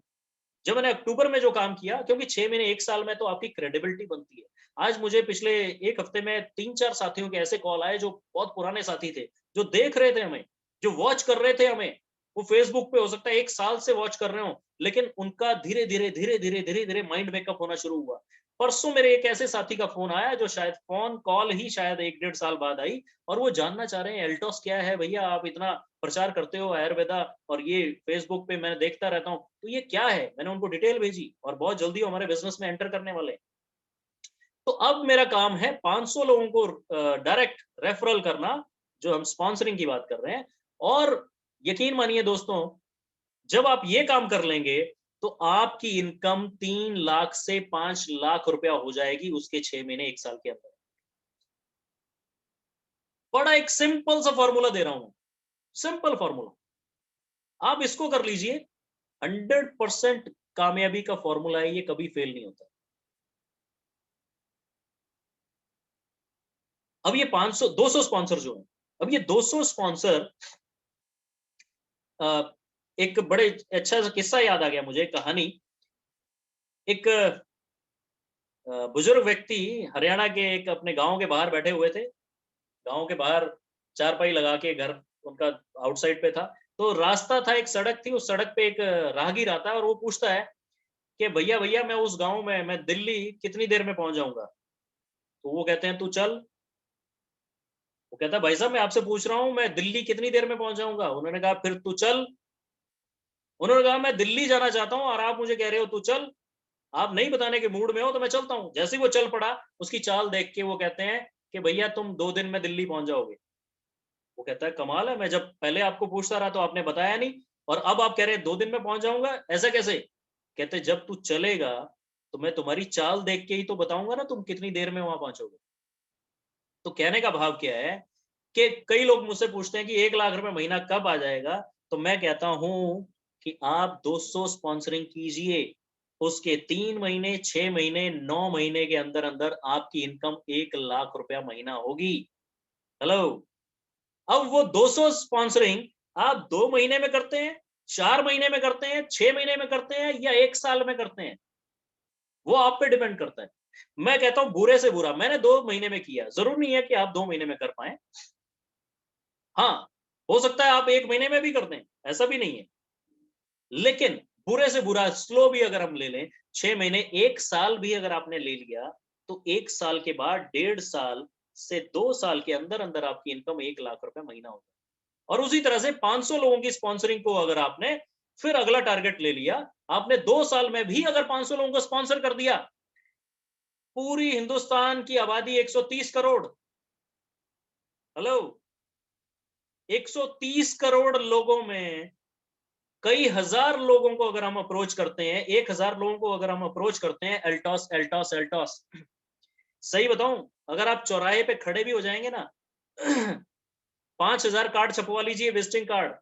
जब मैंने अक्टूबर में जो काम किया, क्योंकि 6 महीने 1 साल में तो आपकी क्रेडिबिलिटी बनती है। आज मुझे पिछले 1 हफ्ते में 3-4 साथियों के ऐसे कॉल आए जो बहुत पुराने साथी थे, जो देख रहे थे हमें, जो वॉच कर रहे थे हमें। वो फेसबुक पे हो सकता है 1 साल से वॉच कर रहे हों, लेकिन उनका धीरे-धीरे, धीरे-धीरे, धीरे-धीरे माइंड मेकअप होना शुरू हुआ। परसों मेरे एक ऐसे साथी का फ़ोन आया जो शायद फ़ोन कॉल ही शायद 1 डेढ़ साल बाद आई और वो जानना चाह रहे हैं, एल्टॉस क्या है भैया? आप इतना प्रचार करते हो आयुर्वेदा और ये फेसबुक पे मैं देखता रहता हूँ, तो ये क्या है? मैंने उनको डिटेल भेजी और बहुत जल्दी वो हमारे बिज़नेस में एंटर करने वाले हैं। तो अब मेरा काम है 500 लोगों को डायरेक्ट रेफरल करना, जो हम स्पॉन्सरिंग की बात कर रहे हैं और यकीन मानिए दोस्तों, जब आप ये काम कर लेंगे, तो आपकी इनकम 3 लाख से 5 लाख रुपया हो जाएगी उसके 6 महीने, 1 साल के अंदर। बड़ा एक सिंपल सा फ़ॉर्मूला दे रहा हूँ, सिंपल फ़ॉर्मूला। आप इसको कर लीजिए, 100% कामयाबी का फ़ॉर्मूला है, ये कभी फेल नहीं होता। अब ये 500 200 स्पॉन्सर जो हैं, अब ये 200 स्पॉन्सर अ, एक बड़े अच्छा सा किस्सा याद आ गया मुझे, कहानी। एक बुजुर्ग व्यक्ति हरियाणा के एक अपने गाँव के बाहर बैठे हुए थे। गाँव के बाहर चारपाई लगा के घर उनका आउटसाइड पे था। तो रास्ता था, एक सड़क थी, उस सड़क पे एक राहगीर आता है और वो पूछता है कि भैया भैया मैं उस गाँव में, मैं दिल्ली कितनी देर में पहुँच जाऊँगा? तो वो कहते हैं तू चल। वो कहता है भाई साहब मैं आपसे पूछ रहा हूँ मैं दिल्ली कितनी देर में पहुँच जाऊँगा? उन्होंने कहा फिर तू चल। उन्होंने कहा मैं दिल्ली जाना चाहता हूँ और आप मुझे कह रहे हो तू चल। आप नहीं बताने के मूड में हो तो मैं चलता हूँ। जैसे ही वो चल पड़ा, उसकी चाल देख के वो कहते हैं कि भैया तुम 2 दिन में दिल्ली पहुँच जाओगे। वो कहता है कमाल है, मैं जब पहले आपको पूछता रहा तो आपने बताया नहीं, और अब आप कह रहे हैं 2 दिन में पहुंच जाऊंगा, ऐसा कैसे? कहते जब तू चलेगा तो मैं तुम्हारी चाल देख के ही तो बताऊंगा ना तुम कितनी देर में वहां पहुंचोगे। तो कहने का भाव क्या है कि कई लोग मुझसे पूछते हैं कि 1 लाख रुपए महीना कब आ जाएगा, तो मैं कहता हूं कि आप 200 स्पॉन्सरिंग कीजिए, उसके 3 महीने, 6 महीने, 9 महीने के अंदर अंदर आपकी इनकम 1 लाख रुपया महीना होगी। हेलो। अब वो 200 स्पॉन्सरिंग आप 2 महीने में करते हैं, 4 महीने में करते हैं, 6 महीने में करते हैं, या 1 साल में करते हैं, वो आप पे डिपेंड करता है। मैं कहता हूं बुरे से बुरा मैंने 2 महीने में किया, जरूर नहीं है कि आप 2 महीने में कर पाए। हाँ, हो सकता है आप 1 महीने में भी कर दें, ऐसा भी नहीं है। लेकिन बुरे से बुरा स्लो भी अगर हम ले लें, 6 महीने, 1 साल भी अगर आपने ले लिया, तो 1 साल के बाद 1.5 साल से 2 साल के अंदर अंदर आपकी इनकम 1 लाख रुपए महीना होगी। और उसी तरह से 500 लोगों की स्पॉन्सरिंग को अगर आपने फिर अगला टारगेट ले लिया, आपने 2 साल में भी अगर 500 लोगों को स्पॉन्सर कर दिया, पूरी हिंदुस्तान की आबादी 130 करोड़। हेलो। 130 करोड़ लोगों में कई हजार लोगों को अगर हम अप्रोच करते हैं, 1,000 लोगों को अगर हम अप्रोच करते हैं, एल्टॉस एल्टॉस एल्टॉस, सही बताऊं, अगर आप चौराहे पे खड़े भी हो जाएंगे ना, 5,000 कार्ड छपवा लीजिए, विजिटिंग कार्ड,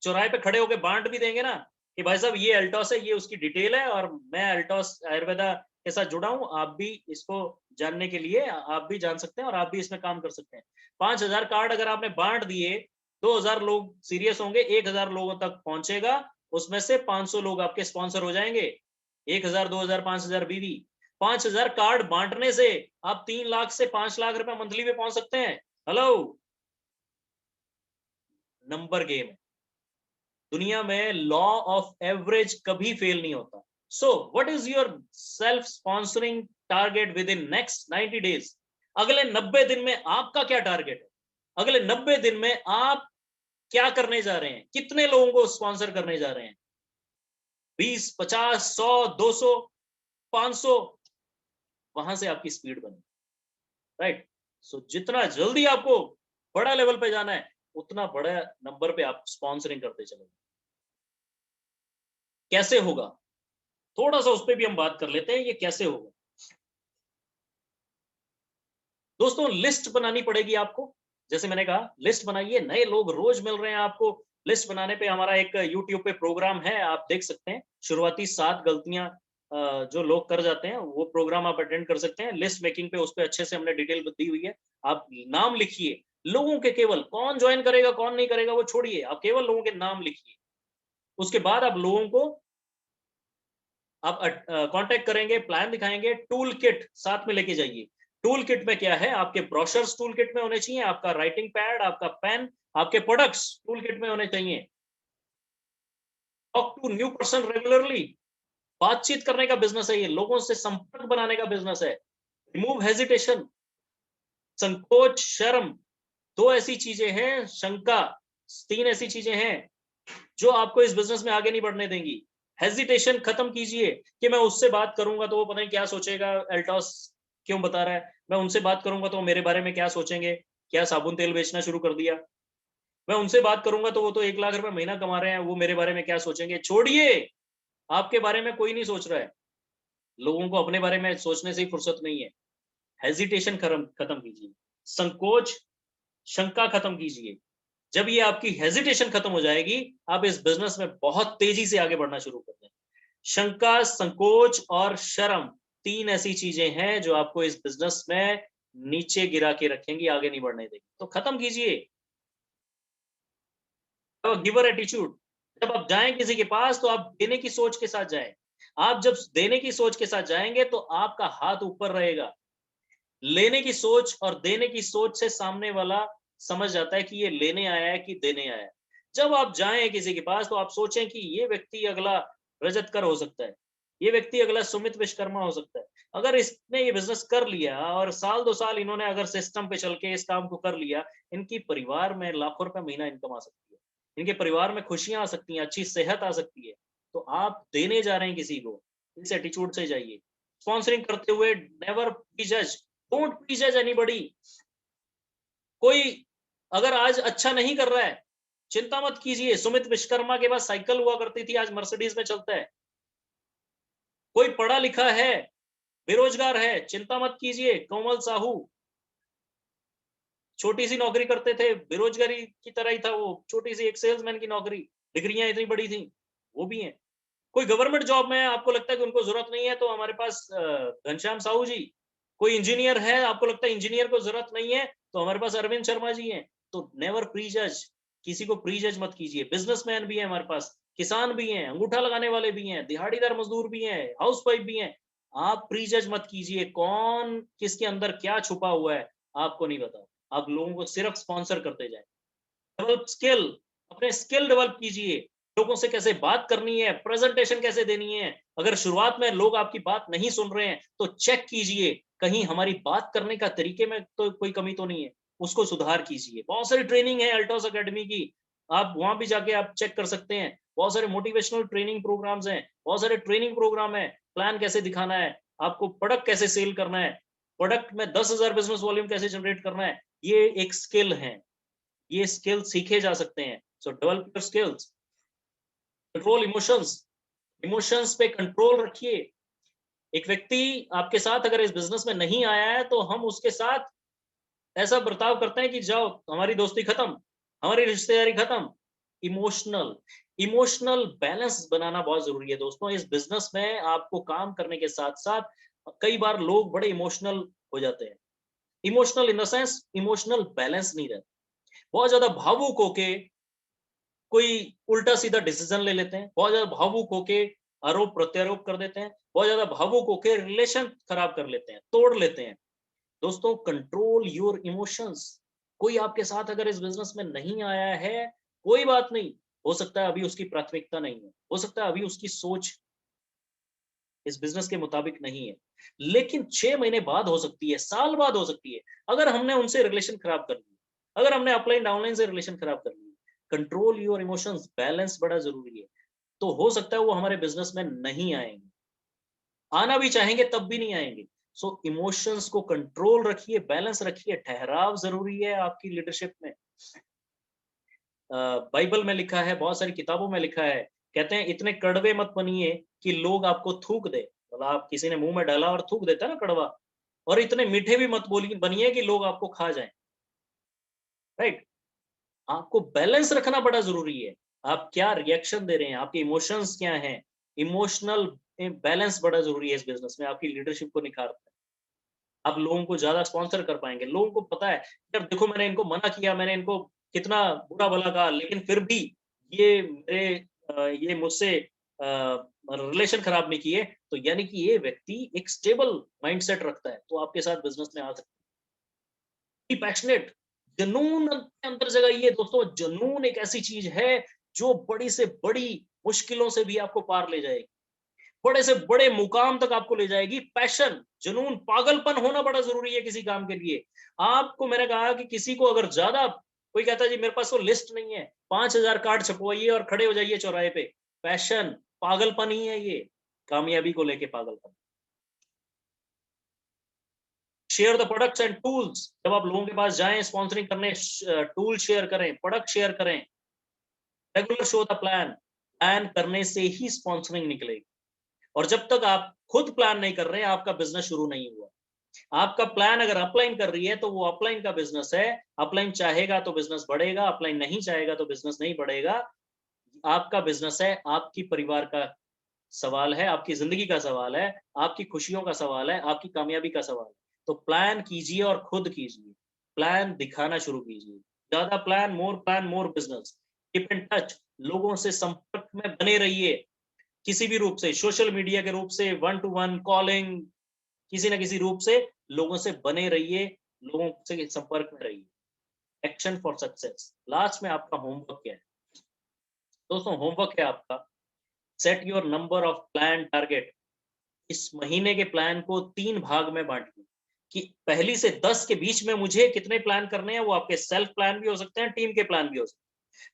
चौराहे पे खड़े होके बांट भी देंगे ना कि भाई साहब ये अल्टॉस है, ये उसकी डिटेल है, और मैं अल्टॉस आयुर्वेदा के साथ जुड़ा हूं, आप भी इसको जानने के लिए आप भी जान सकते हैं और आप भी इसमें काम कर सकते हैं। 5,000 कार्ड अगर आपने बांट दिए, 2,000 लोग सीरियस होंगे, 1,000 लोगों तक पहुंचेगा, उसमें से 500 लोग आपके स्पॉन्सर हो जाएंगे। 1,000, 2,000, 5,000 बीवी, 5,000 कार्ड बांटने से आप 3 लाख से 5 लाख रुपए मंथली में पहुंच सकते हैं। हेलो। नंबर गेम है। दुनिया में लॉ ऑफ एवरेज कभी फेल नहीं होता। So what is your self sponsoring target with in next 90 days? अगले 90 दिन में आपका क्या टारगेट है? अगले 90 दिन में आप क्या करने जा रहे हैं? कितने लोगों को स्पॉन्सर करने जा रहे हैं? 20, 50, 100, 200, 500? वहां से आपकी स्पीड बने, राइट? सो जितना जल्दी आपको बड़ा लेवल पे जाना है, उतना बड़ा नंबर पे आप स्पॉन्सरिंग करते चले। कैसे होगा? थोड़ा सा उस पर भी हम बात कर लेते हैं, ये कैसे होगा। दोस्तों, लिस्ट बनानी पड़ेगी आपको। जैसे मैंने कहा, लिस्ट बनाइए, नए लोग रोज मिल रहे हैं आपको। लिस्ट बनाने पे हमारा एक यूट्यूब पे प्रोग्राम है, आप देख सकते हैं, शुरुआती 7 गलतियां जो लोग कर जाते हैं, वो प्रोग्राम आप अटेंड कर सकते हैं। लिस्ट मेकिंग पे उस पर अच्छे से हमने डिटेल दी हुई है। आप नाम लिखिए लोगों के, केवल कौन ज्वाइन करेगा कौन नहीं करेगा वो छोड़िए, आप केवल लोगों के नाम लिखिए। उसके बाद आप लोगों को आप कांटेक्ट करेंगे, प्लान दिखाएंगे, टूल किट साथ में लेके जाइए। टूल किट में क्या है, आपके ब्रोशर्स टूल किट में होने चाहिए, आपका राइटिंग पैड, आपका पेन, आपके प्रोडक्ट्स टूल किट में होने चाहिए। Talk to new person regularly, बातचीत करने का बिजनेस है ये, लोगों से संपर्क बनाने का बिजनेस है। रिमूव हेजिटेशन, संकोच, शर्म, 2 ऐसी चीजें हैं, शंका, 3 ऐसी चीजें हैं जो आपको इस बिजनेस में आगे नहीं बढ़ने देंगी। हेजिटेशन खत्म कीजिए कि मैं उससे बात करूंगा तो वो पता नहीं क्या सोचेगा, एल्टॉस क्यों बता रहा है, मैं उनसे बात करूंगा तो वो मेरे बारे में क्या सोचेंगे, क्या साबुन तेल बेचना शुरू कर दिया, मैं उनसे बात करूंगा तो वो तो 1 लाख रुपए महीना कमा रहे हैं, वो मेरे बारे में क्या सोचेंगे। छोड़िए, आपके बारे में कोई नहीं सोच रहा है, लोगों को अपने बारे में सोचने से ही फुर्सत नहीं है। हेजिटेशन खत्म कीजिए, संकोच, शंका खत्म कीजिए। जब ये आपकी हेजिटेशन खत्म हो जाएगी, आप इस बिजनेस में बहुत तेजी से आगे बढ़ना शुरू कर दें। शंका, संकोच और शर्म, 3 ऐसी चीजें हैं जो आपको इस बिजनेस में नीचे गिरा के रखेंगी, आगे नहीं बढ़ने देंगी। तो खत्म कीजिए। गिवर एटीट्यूड, जब आप जाएं किसी के पास तो आप देने की सोच के साथ जाएं। आप जब देने की सोच के साथ जाएंगे तो आपका हाथ ऊपर रहेगा। लेने की सोच और देने की सोच से सामने वाला समझ जाता है कि ये लेने आया है कि देने आया है। जब आप जाएं किसी के पास तो आप सोचें कि ये व्यक्ति अगला रजत कर हो सकता है, ये व्यक्ति अगला सुमित विश्वकर्मा हो सकता है। अगर इसने ये बिजनेस कर लिया और साल 2 साल इन्होंने अगर सिस्टम पे चल के इस काम को कर लिया, इनकी परिवार में लाखों रुपए महीना इनकम आ सकती है, इनके परिवार में खुशियां आ सकती हैं, अच्छी सेहत आ सकती है। तो आप देने जा रहे हैं किसी को, इस एटीट्यूड से जाइए। स्पॉन्सरिंग करते हुए नेवर बी जज, डोंट प्रीजज एनीबॉडी। कोई अगर आज अच्छा नहीं कर रहा है, चिंता मत कीजिए। सुमित विश्वकर्मा के पास साइकिल हुआ करती थी, आज मर्सिडीज में चलता है। कोई पढ़ा लिखा है, बेरोजगार है, चिंता मत कीजिए। कोमल साहू छोटी सी नौकरी करते थे, बेरोजगारी की तरह ही था वो, छोटी सी एक सेल्समैन की नौकरी, डिग्रियां इतनी बड़ी थी, वो भी हैं। कोई गवर्नमेंट जॉब में आपको लगता है कि उनको जरूरत नहीं है, तो हमारे पास घनश्याम साहू जी। कोई इंजीनियर है, आपको लगता है इंजीनियर को जरूरत नहीं है, तो हमारे पास अरविंद शर्मा जी हैं। तो नेवर प्री जज, किसी को प्री जज मत कीजिए। बिजनेसमैन भी है हमारे पास, किसान भी हैं, अंगूठा लगाने वाले भी हैं, दिहाड़ीदार मजदूर भी हैं, हाउस वाइफ भी हैं। आप प्री जज मत कीजिए, कौन किसके अंदर क्या छुपा हुआ है आपको नहीं पता। आप लोगों को सिर्फ स्पॉन्सर करते जाए। डेवलप स्किल, अपने स्किल डेवलप कीजिए। लोगों से कैसे बात करनी है, प्रेजेंटेशन कैसे देनी है। अगर शुरुआत में लोग आपकी बात नहीं सुन रहे हैं, तो चेक कीजिए कहीं हमारी बात करने का तरीके में तो कोई कमी तो नहीं है, उसको सुधार कीजिए। बहुत सारी ट्रेनिंग है अल्टोस अकेडमी की, आप वहां भी जाके आप चेक कर सकते हैं। बहुत सारे मोटिवेशनल ट्रेनिंग प्रोग्राम्स हैं, बहुत सारे ट्रेनिंग प्रोग्राम है। प्लान कैसे दिखाना है आपको, प्रोडक्ट कैसे सेल करना है, प्रोडक्ट में 10,000 बिजनेस वॉल्यूम कैसे जनरेट करना है, ये एक स्किल है। ये स्किल सीखे जा सकते हैं। सो develop your skills. Control emotions, emotions पे कंट्रोल रखिए। एक व्यक्ति आपके साथ अगर इस बिजनेस में नहीं आया है, तो हम उसके साथ ऐसा बर्ताव करते हैं कि जाओ हमारी दोस्ती खत्म, हमारी रिश्तेदारी खत्म। इमोशनल, इमोशनल बैलेंस बनाना बहुत जरूरी है दोस्तों। इस बिजनेस में आपको काम करने के साथ साथ कई बार लोग बड़े इमोशनल हो जाते हैं। Emotional in the sense, emotional balance नहीं रहता। बहुत ज्यादा भावुक होके कोई उल्टा सीधा डिसीजन ले लेते हैं, बहुत ज्यादा भावुक होके आरोप प्रत्यारोप कर देते हैं, बहुत ज्यादा भावुक होके रिलेशन खराब कर लेते हैं, तोड़ लेते हैं। दोस्तों, कंट्रोल योर इमोशंस। कोई आपके साथ अगर इस बिजनेस में नहीं आया है, कोई बात नहीं। हो सकता है अभी उसकी प्राथमिकता नहीं है, हो सकता है अभी उसकी सोच इस बिजनेस के मुताबिक नहीं है, लेकिन 6 महीने बाद हो सकती है, साल बाद हो सकती है। अगर हमने उनसे रिलेशन खराब कर लिया, अगर हमने अपलाइन डाउनलाइन से रिलेशन खराब कर लिया, कंट्रोल योर इमोशंस, बैलेंस बड़ा जरूरी है। तो हो सकता है वो हमारे बिजनेस में नहीं आएंगे, आना भी चाहेंगे तब भी नहीं आएंगे। सो इमोशंस को कंट्रोल रखिए, बैलेंस रखिए। ठहराव जरूरी है आपकी लीडरशिप में। बाइबल में लिखा है, बहुत सारी किताबों में लिखा है, कहते हैं इतने कड़वे मत बनिए कि लोग आपको थूक दे। मतलब आप किसी ने मुंह में डाला और थूक देता है ना कड़वा, और इतने मीठे भी मत बोलिए बनिए कि लोग आपको खा जाएं। राइट। आपको बैलेंस रखना बड़ा जरूरी है। आप क्या रिएक्शन दे रहे हैं, आपके इमोशंस क्या हैं। इमोशनल बैलेंस बड़ा जरूरी है इस बिजनेस में, आपकी लीडरशिप को निखारता है। आप लोगों को ज्यादा स्पॉन्सर कर पाएंगे। लोगों को पता है यार, देखो मैंने इनको मना किया, मैंने इनको कितना बुरा भला कहा, लेकिन फिर भी ये मुझसे रिलेशन खराब नहीं किए, तो यानी कि ये व्यक्ति एक स्टेबल माइंडसेट रखता है, तो आपके साथ बिजनेस में आ सकता है। पैशनेट, जुनून के अंदर जगाइए दोस्तों। जुनून एक ऐसी चीज है जो बड़ी से बड़ी मुश्किलों से भी आपको पार ले जाएगी, बड़े से बड़े मुकाम तक आपको ले जाएगी। पैशन, जुनून, पागलपन होना बड़ा जरूरी है किसी काम के लिए। आपको मैंने कहा कि किसी को अगर ज्यादा, कोई कहता है जी मेरे पास तो लिस्ट नहीं है, 5,000 कार्ड छपवाइए और खड़े हो जाइए चौराहे पे। पैशन, पागलपन ही है ये, कामयाबी को लेके पागलपन। Share the products and tools, जब आप लोगों के पास जाएं स्पॉन्सरिंग करने, टूल शेयर करें, प्रोडक्ट शेयर करें। Regular show the plan, plan करने से ही स्पॉन्सरिंग निकलेगी। और जब तक आप खुद प्लान नहीं कर रहे हैं, आपका बिजनेस शुरू नहीं हुआ। आपका प्लान अगर अपलाइन कर रही है, तो वो अपलाइन का बिजनेस है। अपलाइन चाहेगा तो बिजनेस बढ़ेगा, अपलाइन नहीं चाहेगा तो बिजनेस नहीं बढ़ेगा। आपका बिजनेस है, आपकी परिवार का सवाल है, आपकी जिंदगी का सवाल है, आपकी खुशियों का सवाल है, आपकी कामयाबी का सवाल है। तो प्लान कीजिए और खुद कीजिए, प्लान दिखाना शुरू कीजिए। ज्यादा plan more business. Keep in touch, लोगों से संपर्क में बने रहिए, किसी भी रूप से, सोशल मीडिया के रूप से, वन टू वन कॉलिंग, किसी ना किसी रूप से लोगों से बने रहिए, लोगों से संपर्क में रहिए। Action for success. लास्ट में आपका होमवर्क क्या है दोस्तों? होमवर्क है आपका, set your number of plan target. इस महीने के प्लान को 3 भाग में बांटिए कि पहली से 10 के बीच में मुझे कितने प्लान करने हैं। वो आपके सेल्फ प्लान भी हो सकते हैं, टीम के प्लान भी हो सकते हैं।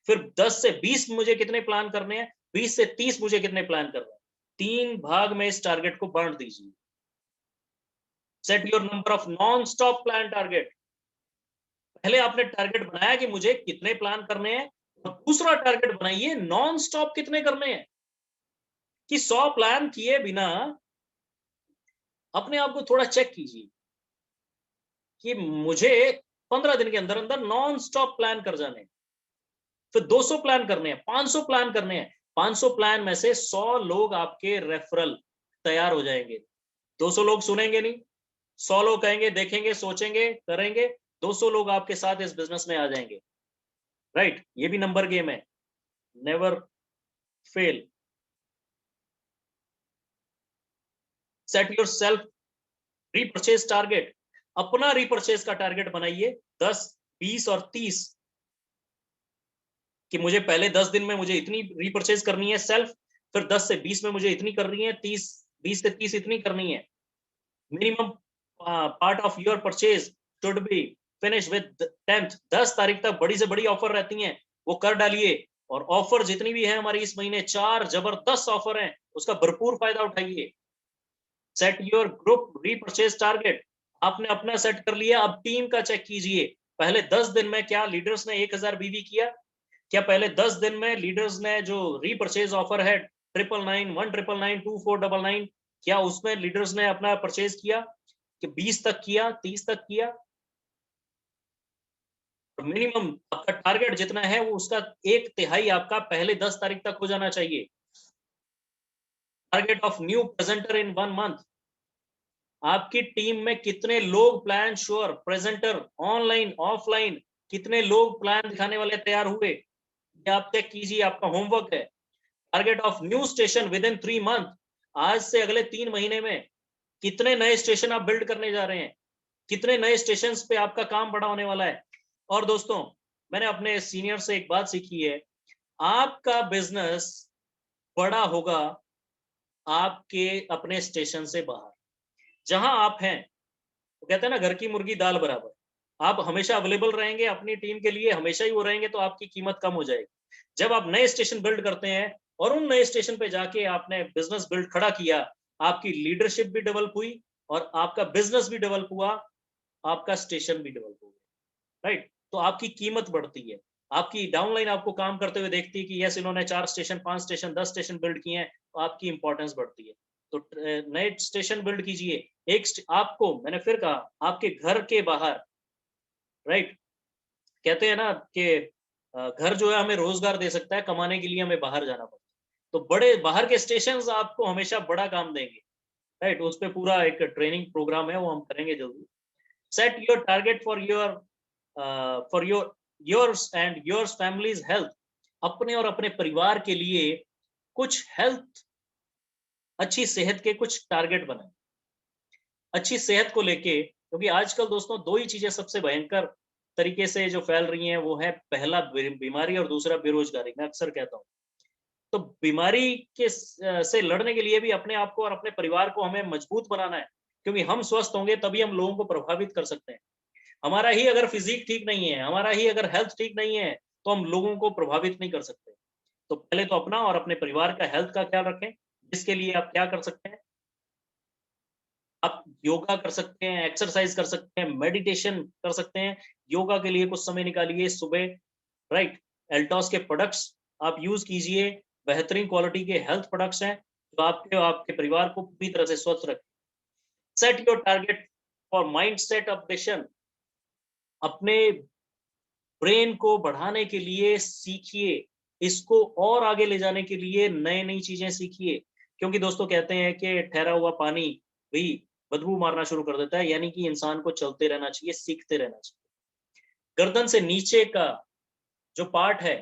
फिर 10 से 20 मुझे कितने प्लान करने हैं, 20 से 30 मुझे कितने प्लान करने हैं। 3 भाग में इस टारगेट को बांट दीजिए। Set your number of non stop plan target. पहले आपने टारगेट बनाया कि मुझे कितने प्लान करने हैं, और दूसरा टारगेट बनाइए नॉन स्टॉप कितने करने हैं, कि 100 प्लान किए बिना अपने आप को थोड़ा चेक कीजिए कि मुझे 15 दिन के अंदर अंदर नॉन स्टॉप प्लान कर जाने हैं। फिर 200 प्लान करने हैं, 500 प्लान करने हैं। 500 प्लान में से 100 लोग आपके रेफरल तैयार हो जाएंगे। 200 लोग सुनेंगे नहीं, 100 लोग कहेंगे, देखेंगे, सोचेंगे, करेंगे, 200 लोग आपके साथ इस बिजनेस में आ जाएंगे। राइट, ये भी नंबर गेम है, never fail. Set your self repurchase target. अपना रीपरचेज का टारगेट बनाइए 10, 20 और 30, कि मुझे पहले 10 दिन में मुझे इतनी रीपरचेज करनी है सेल्फ, फिर 10 से 20 में मुझे इतनी करनी है, 20 से 30 इतनी करनी है। Minimum part of your purchase should be finish with 10th। 10 तारीख तक बड़ी से बड़ी ऑफर रहती हैं, वो कर डालिए। और ऑफर जितनी भी है हमारी इस महीने, 4 जबरदस्त ऑफर हैं, उसका भरपूर फायदा उठाइए। Set your group repurchase target. आपने अपना सेट कर लिया, अब टीम का चेक कीजिए। पहले 10 दिन में क्या लीडर्स ने 1000 बीवी किया? क्या पहले 10 दिन में लीडर्स ने जो रीपरचेज ऑफर है 999, 1999, 2499, क्या उसमें लीडर्स ने अपना परचेज किया? कि 20 तक किया, 30 तक किया? मिनिमम आपका टारगेट जितना है वो उसका 1/3 आपका पहले 10 तारीख तक हो जाना चाहिए। Target of new presenter in 1 month. आपकी टीम में कितने लोग plan sure presenter online offline, कितने लोग प्लान दिखाने वाले तैयार हुए, ये आप चेक कीजिए, आपका होमवर्क है। Target of new station with in 3 month. आज से अगले 3 महीने में कितने नए स्टेशन आप बिल्ड करने जा रहे हैं, कितने नए स्टेशन पे आपका काम बड़ा होने वाला है। और दोस्तों, मैंने अपने सीनियर से एक बात सीखी है, आपका बिजनेस बड़ा होगा आपके अपने स्टेशन से बाहर। जहां आप हैं, वो कहते हैं ना, घर की मुर्गी दाल बराबर। आप हमेशा अवेलेबल रहेंगे अपनी टीम के लिए, हमेशा ही वो रहेंगे, तो आपकी कीमत कम हो जाएगी। जब आप नए स्टेशन बिल्ड करते हैं और उन नए स्टेशन पे जाके आपने बिजनेस बिल्ड खड़ा किया, आपकी लीडरशिप भी डेवलप हुई और आपका बिजनेस भी डेवलप हुआ, आपका स्टेशन भी डेवलप हो गया। राइट, तो आपकी कीमत बढ़ती है। आपकी डाउनलाइन आपको काम करते हुए देखती है कि यस, इन्होंने 4 स्टेशन, 5 स्टेशन, 10 स्टेशन बिल्ड किए हैं, तो आपकी इंपॉर्टेंस बढ़ती है। तो नए स्टेशन बिल्ड कीजिए। आपको मैंने फिर कहा, आपके घर के बाहर, राइट, कहते हैं ना कि घर जो है हमें रोजगार दे सकता है, कमाने के लिए हमें बाहर जाना पड़ता है। तो बड़े बाहर के स्टेशन आपको हमेशा बड़ा काम देंगे। राइट, उस पर पूरा एक ट्रेनिंग प्रोग्राम है, वो हम करेंगे जल्दी। Set your target for yours and yours families health. अपने और अपने परिवार के लिए कुछ हेल्थ, अच्छी सेहत के कुछ टारगेट बनाए। अच्छी सेहत को लेके, क्योंकि आजकल दोस्तों 2 ही चीजें सबसे भयंकर तरीके से जो फैल रही हैं, वो है पहला बीमारी और दूसरा बेरोजगारी। मैं अक्सर कहता हूँ, तो बीमारी के से लड़ने के लिए भी अपने आप को और अपने परिवार को हमें मजबूत बनाना है, क्योंकि हम स्वस्थ होंगे तभी हम लोगों को प्रभावित कर सकते हैं। हमारा ही अगर फिजिक ठीक नहीं है, हमारा ही अगर हेल्थ ठीक नहीं है, तो हम लोगों को प्रभावित नहीं कर सकते। तो पहले तो अपना और अपने परिवार का हेल्थ का ख्याल रखें। इसके लिए आप क्या कर सकते हैं? आप योगा कर सकते हैं, एक्सरसाइज कर सकते हैं, मेडिटेशन कर सकते हैं। योगा के लिए कुछ समय निकालिए सुबह। राइट, एल्टॉस के प्रोडक्ट्स आप यूज कीजिए। बेहतरीन क्वालिटी के हेल्थ प्रोडक्ट्स हैं जो आपके आपके परिवार को पूरी तरह से स्वस्थ रखें। Set your target for mind set updation. अपने ब्रेन को बढ़ाने के लिए सीखिए, इसको और आगे ले जाने के लिए नई नई चीजें सीखिए। क्योंकि दोस्तों कहते हैं कि ठहरा हुआ पानी भी बदबू मारना शुरू कर देता है, यानी कि इंसान को चलते रहना चाहिए, सीखते रहना चाहिए। गर्दन से नीचे का जो पार्ट है,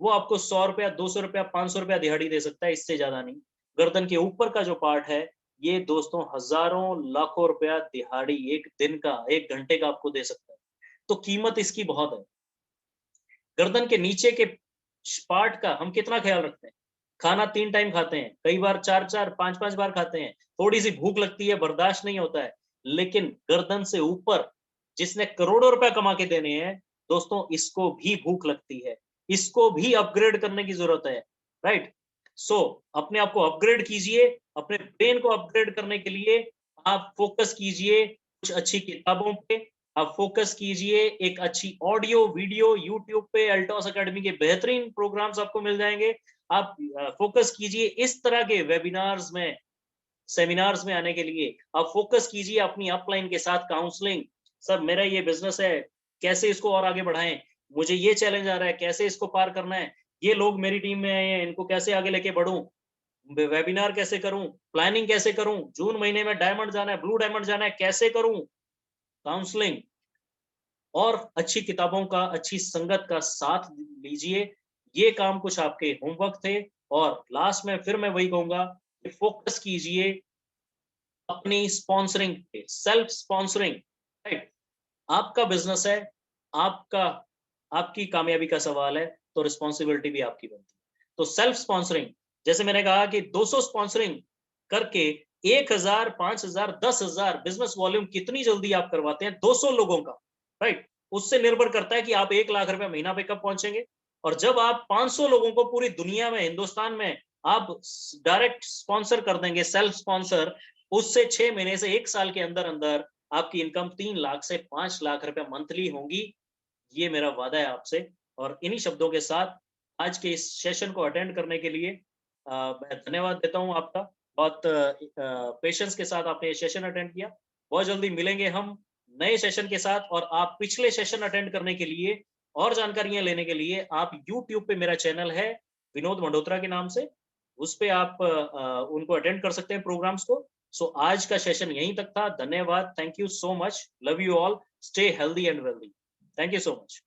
वो आपको 100 रुपया, 200 रुपया, 500 रुपया दिहाड़ी दे सकता है, इससे ज्यादा नहीं। गर्दन के ऊपर का जो पार्ट है, ये दोस्तों हजारों लाखों रुपया दिहाड़ी एक दिन का, 1 घंटे का आपको दे सकता है। तो कीमत इसकी बहुत है। गर्दन के नीचे के पार्ट का हम कितना ख्याल रखते हैं? खाना 3 टाइम खाते हैं, कई बार 4-4, 5-5 बार खाते हैं। थोड़ी सी भूख लगती है, बर्दाश्त नहीं होता है। लेकिन गर्दन से ऊपर जिसने करोड़ों रुपए कमा के देने हैं, दोस्तों इसको भी भूख लगती है, इसको भी अपग्रेड करने की जरूरत है। राइट, सो अपने आप को अपग्रेड कीजिए। अपने ब्रेन को अपग्रेड करने के लिए आप फोकस कीजिए कुछ अच्छी किताबों पे, आप फोकस कीजिए, एक अच्छी ऑडियो वीडियो यूट्यूब पे अल्टॉस एकेडमी के बेहतरीन प्रोग्राम्स आपको मिल जाएंगे। आप फोकस कीजिए इस तरह के वेबिनार्स में, सेमिनार्स में आने के लिए। आप फोकस कीजिए अपनी अपलाइन के साथ काउंसलिंग। सर मेरा ये बिजनेस है, कैसे इसको और आगे बढ़ाएं, मुझे ये चैलेंज आ रहा है, कैसे इसको पार करना है, ये लोग मेरी टीम में आए हैं, इनको कैसे आगे लेके बढ़ूं, वेबिनार कैसे करूं, प्लानिंग कैसे करूं, जून महीने में डायमंड जाना है, ब्लू डायमंड जाना है, कैसे करूं, काउंसलिंग और अच्छी किताबों का, अच्छी संगत का साथ लीजिए। ये काम कुछ आपके होमवर्क थे। और लास्ट में फिर मैं वही कहूंगा कि फोकस कीजिए अपनी स्पॉन्सरिंग पे, सेल्फ स्पॉन्सरिंग, राइट? आपका बिजनेस है, आपका, आपकी कामयाबी का सवाल है, तो रिस्पॉन्सिबिलिटी भी आपकी बनती है। तो सेल्फ स्पॉन्सरिंग, जैसे मैंने कहा कि 200 स्पॉन्सरिंग करके 1000, 5000, 10,000 बिजनेस वॉल्यूम कितनी जल्दी आप करवाते हैं 200 लोगों का, राइट? उससे निर्भर करता है कि आप 1 लाख रुपए महीना पे कब पहुंचेंगे। और जब आप 500 लोगों को पूरी दुनिया में, हिंदुस्तान में आप डायरेक्ट स्पॉन्सर कर देंगे, सेल्फ स्पॉन्सर, उससे 6 महीने से 1 साल के अंदर अंदर आपकी इनकम 3 लाख से 5 लाख रुपए मंथली होंगी। ये मेरा वादा है आपसे। और इन्हीं शब्दों के साथ आज के इस सेशन को अटेंड करने के लिए मैं धन्यवाद देता हूँ आपका। बहुत पेशेंस के साथ आपने ये सेशन अटेंड किया। बहुत जल्दी मिलेंगे हम नए सेशन के साथ। और आप पिछले सेशन अटेंड करने के लिए और जानकारियां लेने के लिए आप यूट्यूब पे, मेरा चैनल है विनोद मंडोत्रा के नाम से, उस पे आप उनको अटेंड कर सकते हैं प्रोग्राम्स को। सो आज का सेशन यहीं तक था। धन्यवाद। Thank you so much. Love you all. Stay healthy and wealthy. Thank you so much.